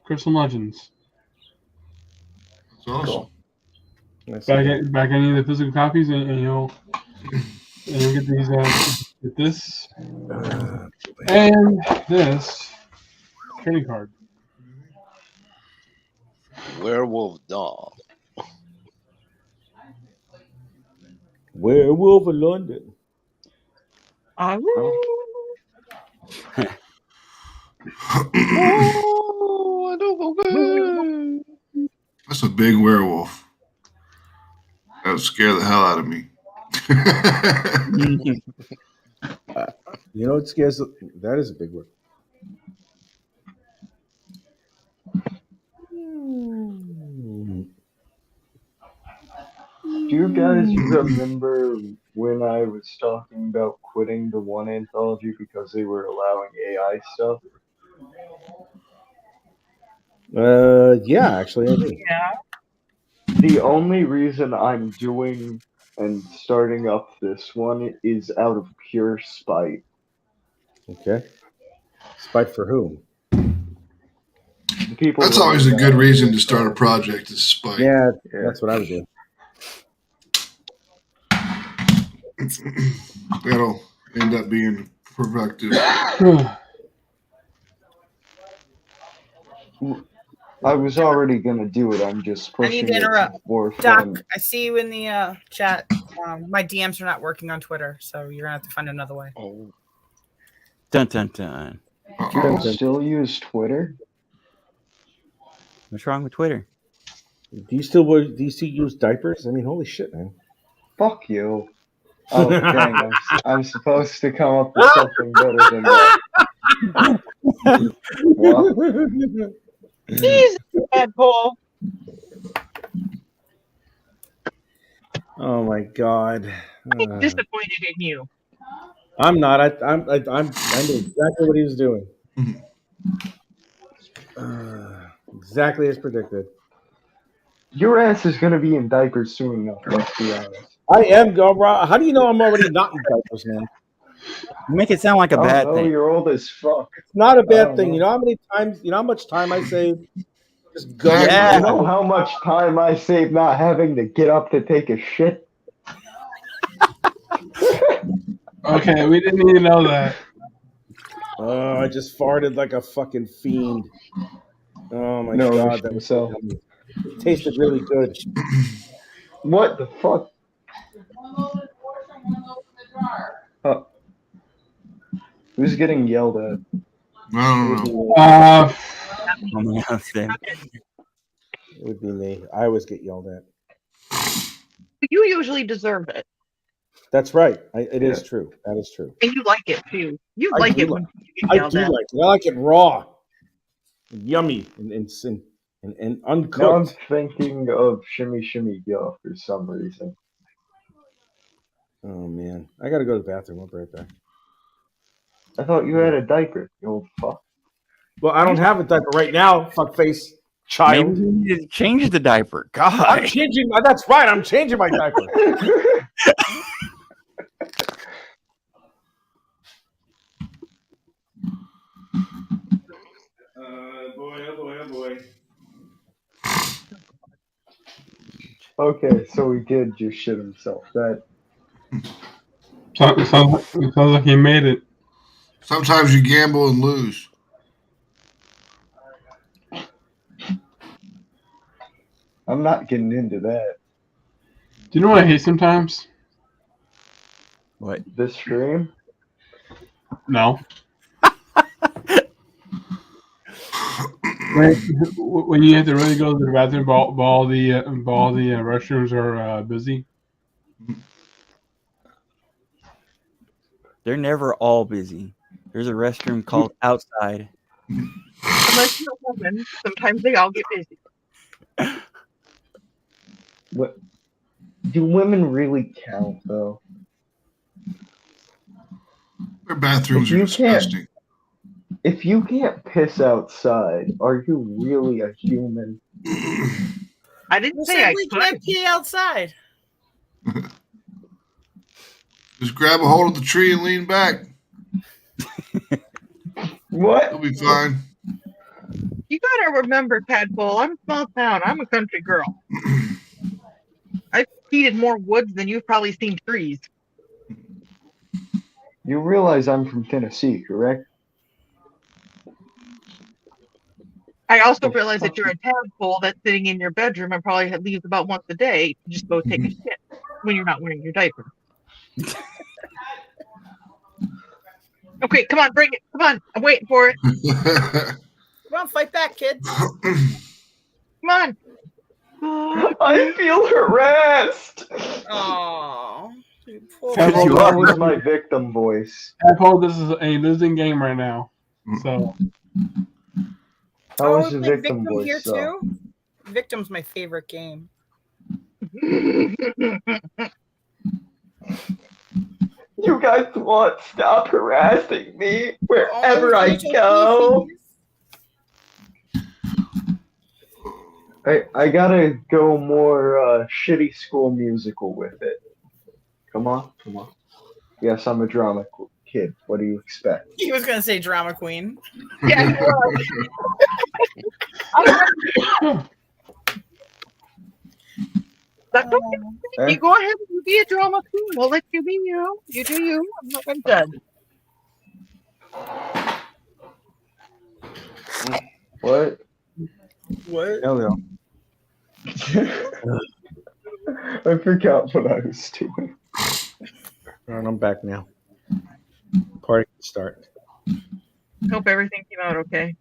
Crystal Legends. That's awesome. Back any of the physical copies, and you'll get these. Get this and this trading card. Werewolf doll. Werewolf of London. That's a big werewolf. That would scare the hell out of me. You know what scares? That is a big word. Do you guys remember when I was talking about quitting the one anthology because they were allowing AI stuff? Yeah, actually, I do. Yeah. The only reason I'm doing and starting up this one is out of pure spite. Okay. Spite for whom? The people. That's always a good reason to start a project, is spite. Yeah, that's what I would do. That'll end up being productive. I was already gonna do it. I'm just I need pushing to it interrupt. more Doc, fun. I see you in the chat. My DMs are not working on Twitter, so you're gonna have to find another way. Oh. Dun dun dun. People still use Twitter? What's wrong with Twitter? Do you still use diapers? I mean, holy shit, man. Fuck you. Oh, dang. I'm supposed to come up with something better than that. What? Jesus, Deadpool. Oh my god. I'm disappointed in you. I'm not. I knew exactly what he was doing. Exactly as predicted. Your ass is gonna be in diapers soon enough, let's be honest. I am. How do you know I'm already not in diapers, man? You make it sound like a bad thing. You're old as fuck. It's not a I bad don't thing. know. You know how many times? You know how much time I save? Just go. You know how much time I save not having to get up to take a shit? Okay, we didn't even know that. Oh, I just farted like a fucking fiend. Oh my No, god, that was so yummy. It tasted really good. What the fuck? Who's getting yelled at? I don't know. It would be me. I always get yelled at. You usually deserve it. That's right. It is true. That is true. And you like it too. You I like do it when you get yelled at. like it. I like it raw, yummy, and uncooked. Now I'm thinking of Shimmy Shimmy Yo for some reason. Oh man, I gotta go to the bathroom. I'll be right back. I thought you had a diaper, you old fuck. Well, I don't have a diaper right now, fuckface child. Maybe you need to change the diaper. God. I'm changing. That's right. I'm changing my diaper. Oh boy. Okay, so he did just shit himself. That It sounds like he made it. Sometimes you gamble and lose. I'm not getting into that. Do you know what I hate sometimes? What? This stream? No. when you have to really go to the bathroom, but all the restrooms are busy. They're never all busy. There's a restroom called outside. Unless you're a woman, sometimes they all get busy. What? Do women really count, though? Their bathrooms are disgusting. If you can't piss outside, are you really a human? I didn't say I we could. can't pee outside. Just grab a hold of the tree and lean back. What? You'll be fine. You gotta remember, Tadpole, I'm a small town. I'm a country girl. I've heated more woods than you've probably seen trees. You realize I'm from Tennessee, correct? I also realize that you're a tadpole that's sitting in your bedroom and probably leaves about once a day to just go take a shit when you're not wearing your diaper. Okay, come on, bring it. Come on, I'm waiting for it. Come on, fight back, kid. Come on. I feel harassed. Oh, That was my victim voice. Tadpole, this is a losing game right now. So. How was the play victim voice? here though? too? Victim's my favorite game. You guys won't stop harassing me wherever I go. I gotta go more shitty school musical with it. Come on. Yes, I'm a drama kid. What do you expect? He was gonna say drama queen. Yeah, he was. That's okay. You go ahead and be a drama queen. We'll let you be you. You do you. I'm not gonna judge. What? What? Hell yeah. I forgot what I was doing. All right, I'm back now. Party can start. Hope everything came out okay.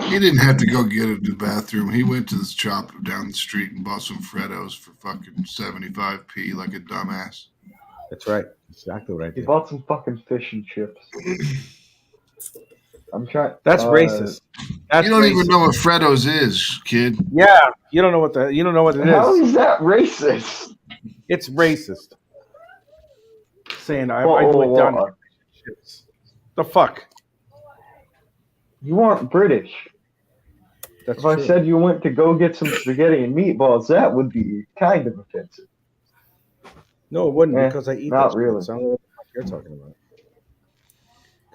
He didn't have to go get it to the bathroom. He went to the shop down the street and bought some Freddos for fucking 75p like a dumbass. That's right. Exactly what I He did. bought some fucking fish and chips. I'm trying. That's racist. That's You don't racist. even know what Freddos is, kid. Yeah, you don't know what it How is. is that racist? It's racist. Saying I Whoa, went down whoa. to chips. The fuck? You aren't British. That's if I true. said you went to go get some spaghetti and meatballs, that would be kind of offensive. No, it wouldn't because I eat not that shit. really. So I don't know what the fuck you're talking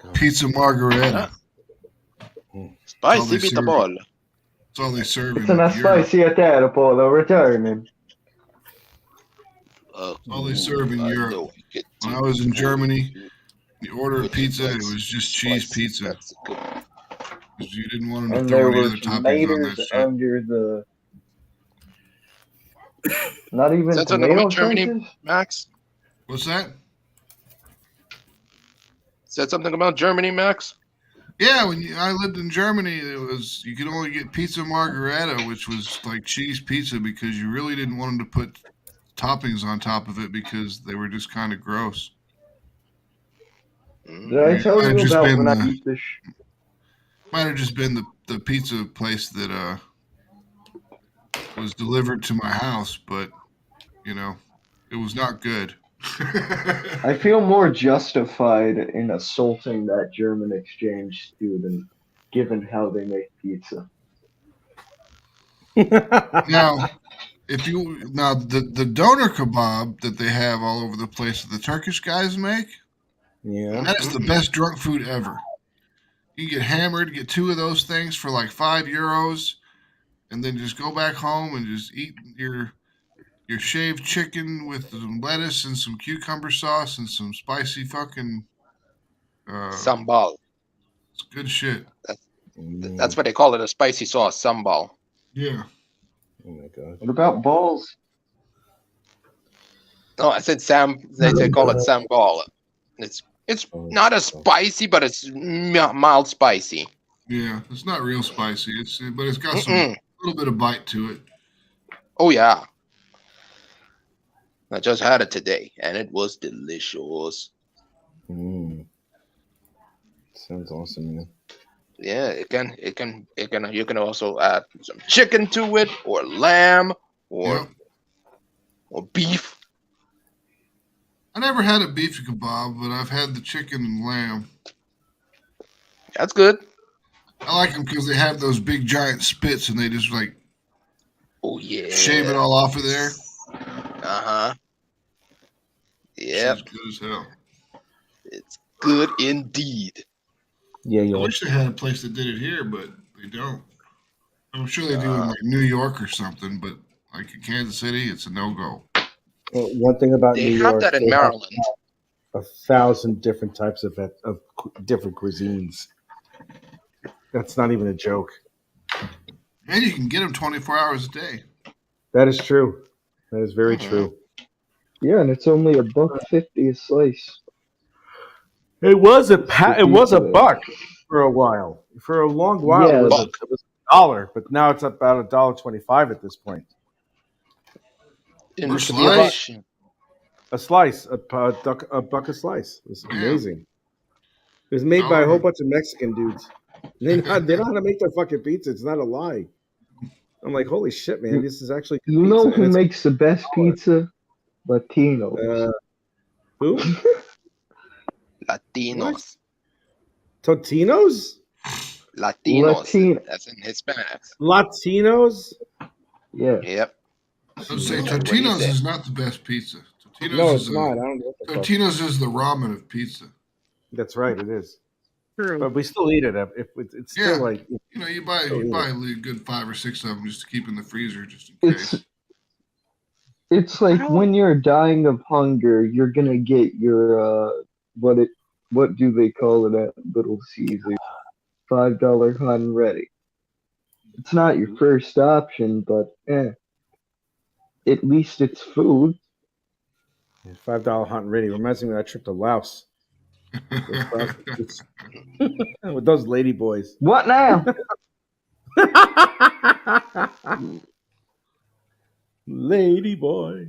about. Pizza margarita. Spicy meatball. That's all they serve It's in not Europe. spicy at that, Apollo. Returning. All they serve in Europe. When I was in Germany, you order a pizza, it was just cheese pizza. Because you didn't want them to And throw there any was other toppings on that tomatoes shit. under the. Not even Is that something tomato about Germany, slices? Max? What's that? Is that something about Germany, Max? Yeah, I lived in Germany, you could only get pizza margarita, which was like cheese pizza, because you really didn't want them to put toppings on top of it because they were just kind of gross. Did I tell Might have you just about been when I the- used to? Might have just been the pizza place that was delivered to my house, but it was not good. I feel more justified in assaulting that German exchange student, given how they make pizza. Now, the doner kebab that they have all over the place that the Turkish guys make, that is the best drunk food ever. You get hammered, get 2 of those things for like €5, and then just go back home and just eat your shaved chicken with some lettuce and some cucumber sauce and some spicy fucking Sambal. It's good shit. That's what they call it, a spicy sauce, sambal. Yeah. Oh my god. What about balls? No, I said they call it sambal. It's not as spicy, but it's mild spicy. Yeah, it's not real spicy. But it's got some little bit of bite to it. Oh yeah. I just had it today, and it was delicious. Sounds awesome, man. Yeah, you can also add some chicken to it, or lamb, or beef. I never had a beef kebab, but I've had the chicken and lamb. That's good. I like them because they have those big giant spits, and they just like shave it Yeah. all off of there. Uh-huh. Yep. It's good as hell. It's good indeed. Yeah, I wish they had a place that did it here, but they don't. I'm sure they do in like New York or something, but like in Kansas City, it's a no-go. Well, one thing about They New have York, that in they have Maryland. 1,000 different types of different cuisines. That's not even a joke. And you can get them 24 hours a day. That is true. That is very true. Yeah, and it's only $1.50 a slice. It was a buck for a while. For a long while, Yeah, it was $1, but now it's about $1.25 at this point. In slice? A slice, a buck a slice. It's amazing. It was made by a whole bunch of Mexican dudes. They know how to make their fucking pizza. It's not a lie. I'm like, holy shit, man! This is actually good You know pizza, who and it's makes the best pizza? Latinos. who? Latinos. Totinos? Latinos. That's in Hispanics. Latinos? Yeah. Yep. I would say Totino's is not the best pizza. Totino's No, is it's not. I don't know what the fuck. Totino's is the ramen of pizza. That's right, it is. True. But we still eat it. If it's still like you buy a good 5 or 6 of them just to keep in the freezer just in case. It's like when you're dying of hunger, you're gonna get your what do they call it at Little Caesars? $5 hot and ready. It's not your first option, but at least it's food. $5 hot and ready reminds me of that trip to Laos. With those lady boys. What now? Lady boy.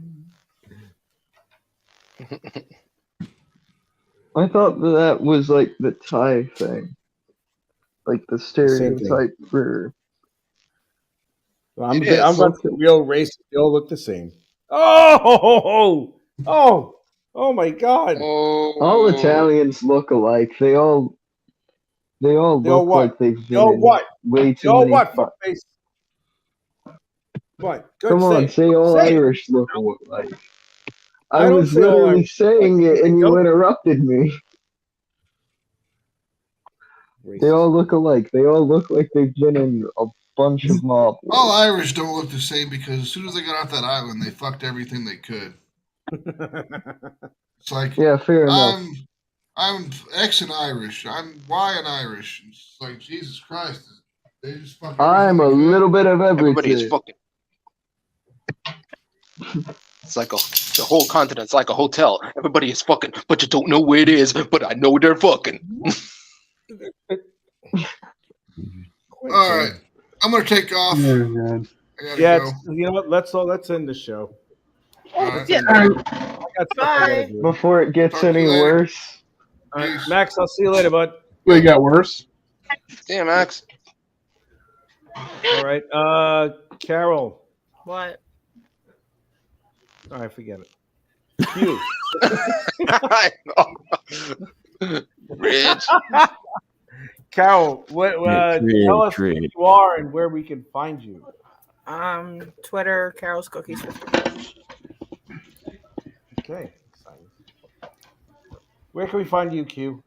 I thought that was like the Thai thing, like the same thing. stereotype for. Well, I'm about to real racist. They all look the same. Oh my God! All Italians look alike. They all look like they've been in way too many. Fuckface? What? Good, Come on, say all Irish look alike. I don't was say all literally Irish. saying it, and you interrupted me. They all look alike. They all look like they've been in a bunch of mob wars. All Irish don't look the same because as soon as they got off that island, they fucked everything they could. It's like, yeah, fair enough. I'm X and Irish. I'm Y and Irish. It's like, Jesus Christ. They just fuck I'm a little bit of everything. Everybody is fucking. It's like the whole continent's like a hotel. Everybody is fucking, but you don't know where it is. But I know they're fucking. All right, I'm gonna take off. Yeah, you know what? Let's end the show. Bye. Before it gets any worse. All right, Max, I'll see you later, bud. We got worse. See ya, Max. All right, Carol. What? All right, forget it. Q. Rich. Carol, tell us who you are and where we can find you. Twitter, Carol's Cookies. Okay. Where can we find you, Q?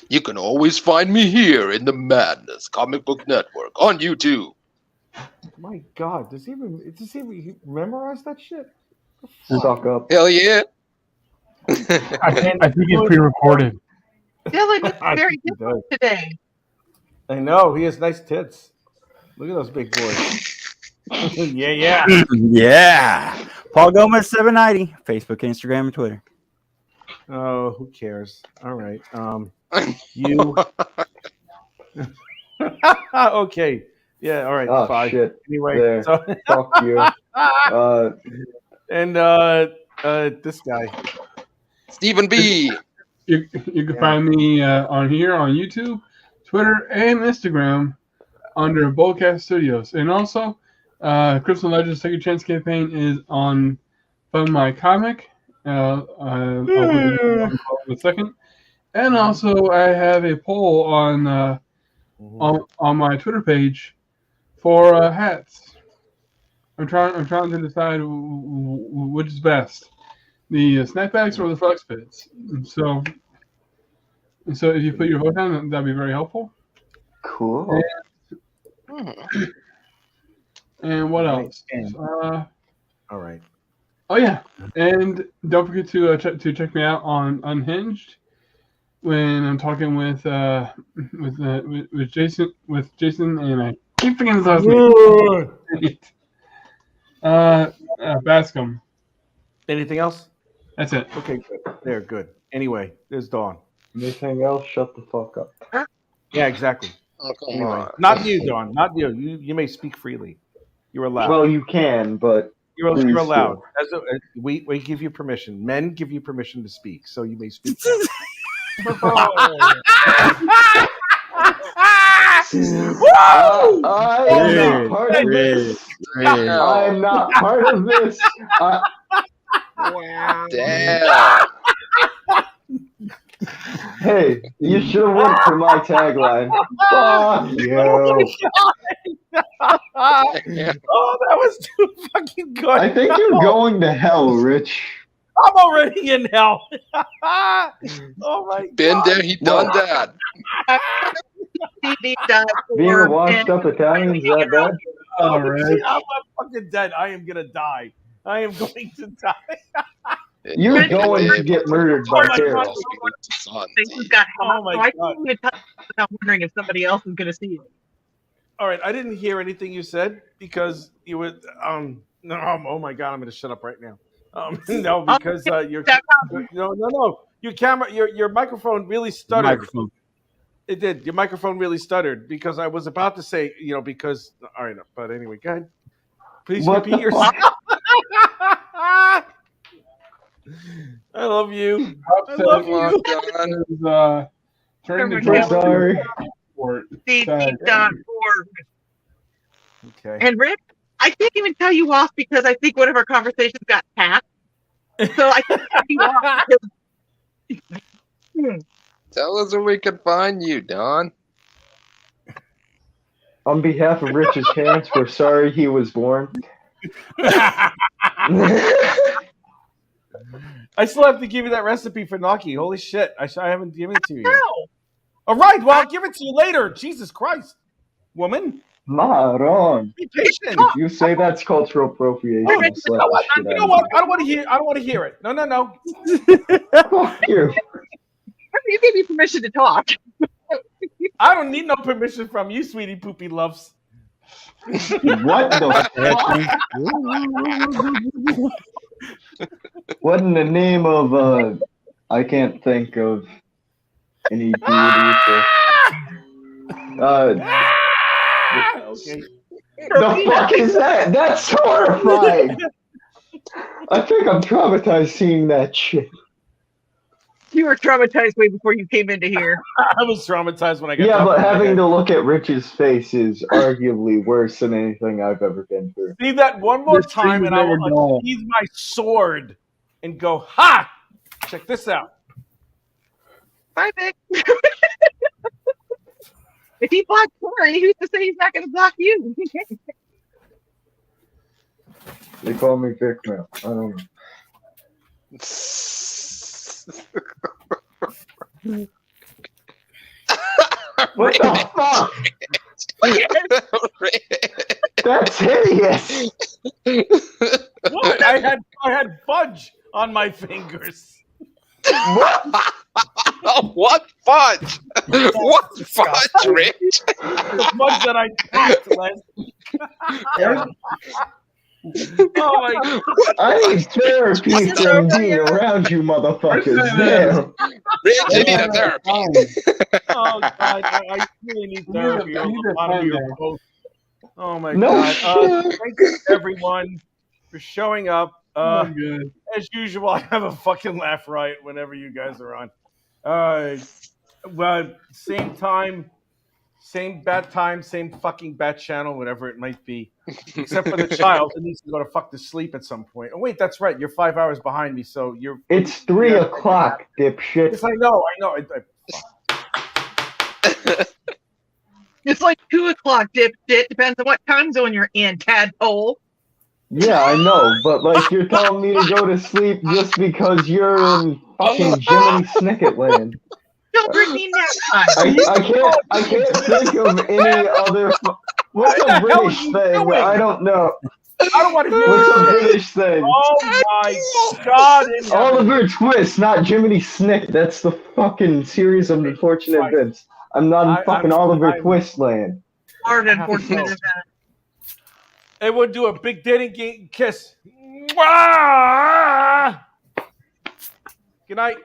You can always find me here in the Madness Comic Book Network on YouTube. My God, does he memorize that shit? Suck up. Hell yeah. I think it's pre-recorded. Dylan is very different today. I know, he has nice tits. Look at those big boys. yeah. Yeah. Paul Gomez 790. Facebook, Instagram, and Twitter. Oh, who cares? All right. You. Okay. Yeah. All right. Oh, bye. shit. Anyway, There. so... Fuck you. And this guy, Stephen B. You can find me on here on YouTube, Twitter, and Instagram under Bullcast Studios. And also, Crystal Legends Second Chance campaign is on Fund My Comic. I'll put it in a second. And also, I have a poll on my Twitter page for hats. I'm trying to decide which is best, the snapbacks or the flex pits. So if you put your vote down, that'd be very helpful. Cool. And what else? All right. Oh yeah, and don't forget to check me out on Unhinged when I'm talking with Jason and I keep forgetting his last name. Bascom. Anything else? That's it. Okay, good. There, good. Anyway, there's Dawn. Anything else? Shut the fuck up. Yeah, exactly. Oh, come Anyway, on. not you, Dawn. Not you. You may speak freely. You're allowed. Well, you can, but you're please allowed. do. We give you permission. Men give you permission to speak, so you may speak. I am not part of this. Wow. Damn. Hey, you should have went for my tagline. Fuck you. Oh, that was too fucking good. I think you're going to hell, Rich. I'm already in hell. Oh my God. Been there, he done that. Being a washed up Italian is that bad? Oh, Rich. I'm not fucking dead. I am gonna die. I am going to die. You're going to get murdered by Carol. Things got hot. Oh my So I God. couldn't even touch it without wondering if somebody else is going to see it. All right, I didn't hear anything you said because you were no. Oh my god, I'm going to shut up right now. No, because your camera, your microphone really stuttered. Microphone. It did. Your microphone really stuttered because I was about to say, because all right, but anyway, go ahead. Please What repeat the yourself. fuck? I love you. I Upset love Come you. on, Don. Turn the We're sorry. CT.org. Okay. And Rick, I can't even tell you off because I think one of our conversations got hacked. So I can't tell you off because Tell us where we can find you, Don. On behalf of Rich's parents, we're sorry he was born. I still have to give you that recipe for gnocchi. Holy shit. I haven't given it to you yet. no. All right, well, I'll give it to you later. Jesus Christ. Woman. Maron. Be patient. If you say that's cultural appropriation, I'll slap the shit out You know of what? I don't want to hear it. No. you. Fuck you. You gave me permission to talk. I don't need no permission from you, sweetie poopy loves. What the fuck? What in the name of I can't think of any deity for Okay. the fuck is that? That's horrifying. I think I'm traumatized seeing that shit. You were traumatized way before you came into here. I was traumatized when I got Yeah, dropped but on my having head. to look at Rich's face is arguably worse than anything I've ever been through. See that one more This time, thing and I will never dull. unsheathe my sword and go, ha! Check this out. Bye, Vic. If he blocked Corey, who's to say he's not going to block you? They call me Vic now. I don't know. What the fuck? That's hideous. What? I had fudge on my fingers. What? What fudge? What fudge, Rich? The fudge that I packed last. Oh my god! I need therapy from being around you motherfuckers. Damn. Rich, you need a therapy. Oh god, I really need therapy. A lot of you are both. Oh my No god! shit. Thank you everyone for showing up. Good. As usual, I have a fucking laugh riot whenever you guys are on. Well, same time, same bat time, same fucking bat channel, whatever it might be. Except for the child that needs to go to fuck to sleep at some point. Oh wait, that's right. You're 5 hours behind me, so you're. It's 3 o'clock, dipshit. Yes, I know. It's like 2 o'clock, dipshit. Depends on what time zone you're in, tadpole. Yeah, I know, but like you're telling me to go to sleep just because you're in fucking Jiminy Snicket land. Children need nap time. I can't think of any other. What's a British thing? I don't know. I don't want to hear What's a this. British thing? Oh my god! Oliver Twist, not Jiminy Snicket. That's the fucking series of unfortunate events. I'm not in fucking Oliver Twist land. Hard unfortunate event. Everyone do a big dating kiss. Mwah! Good night.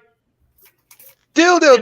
Dildo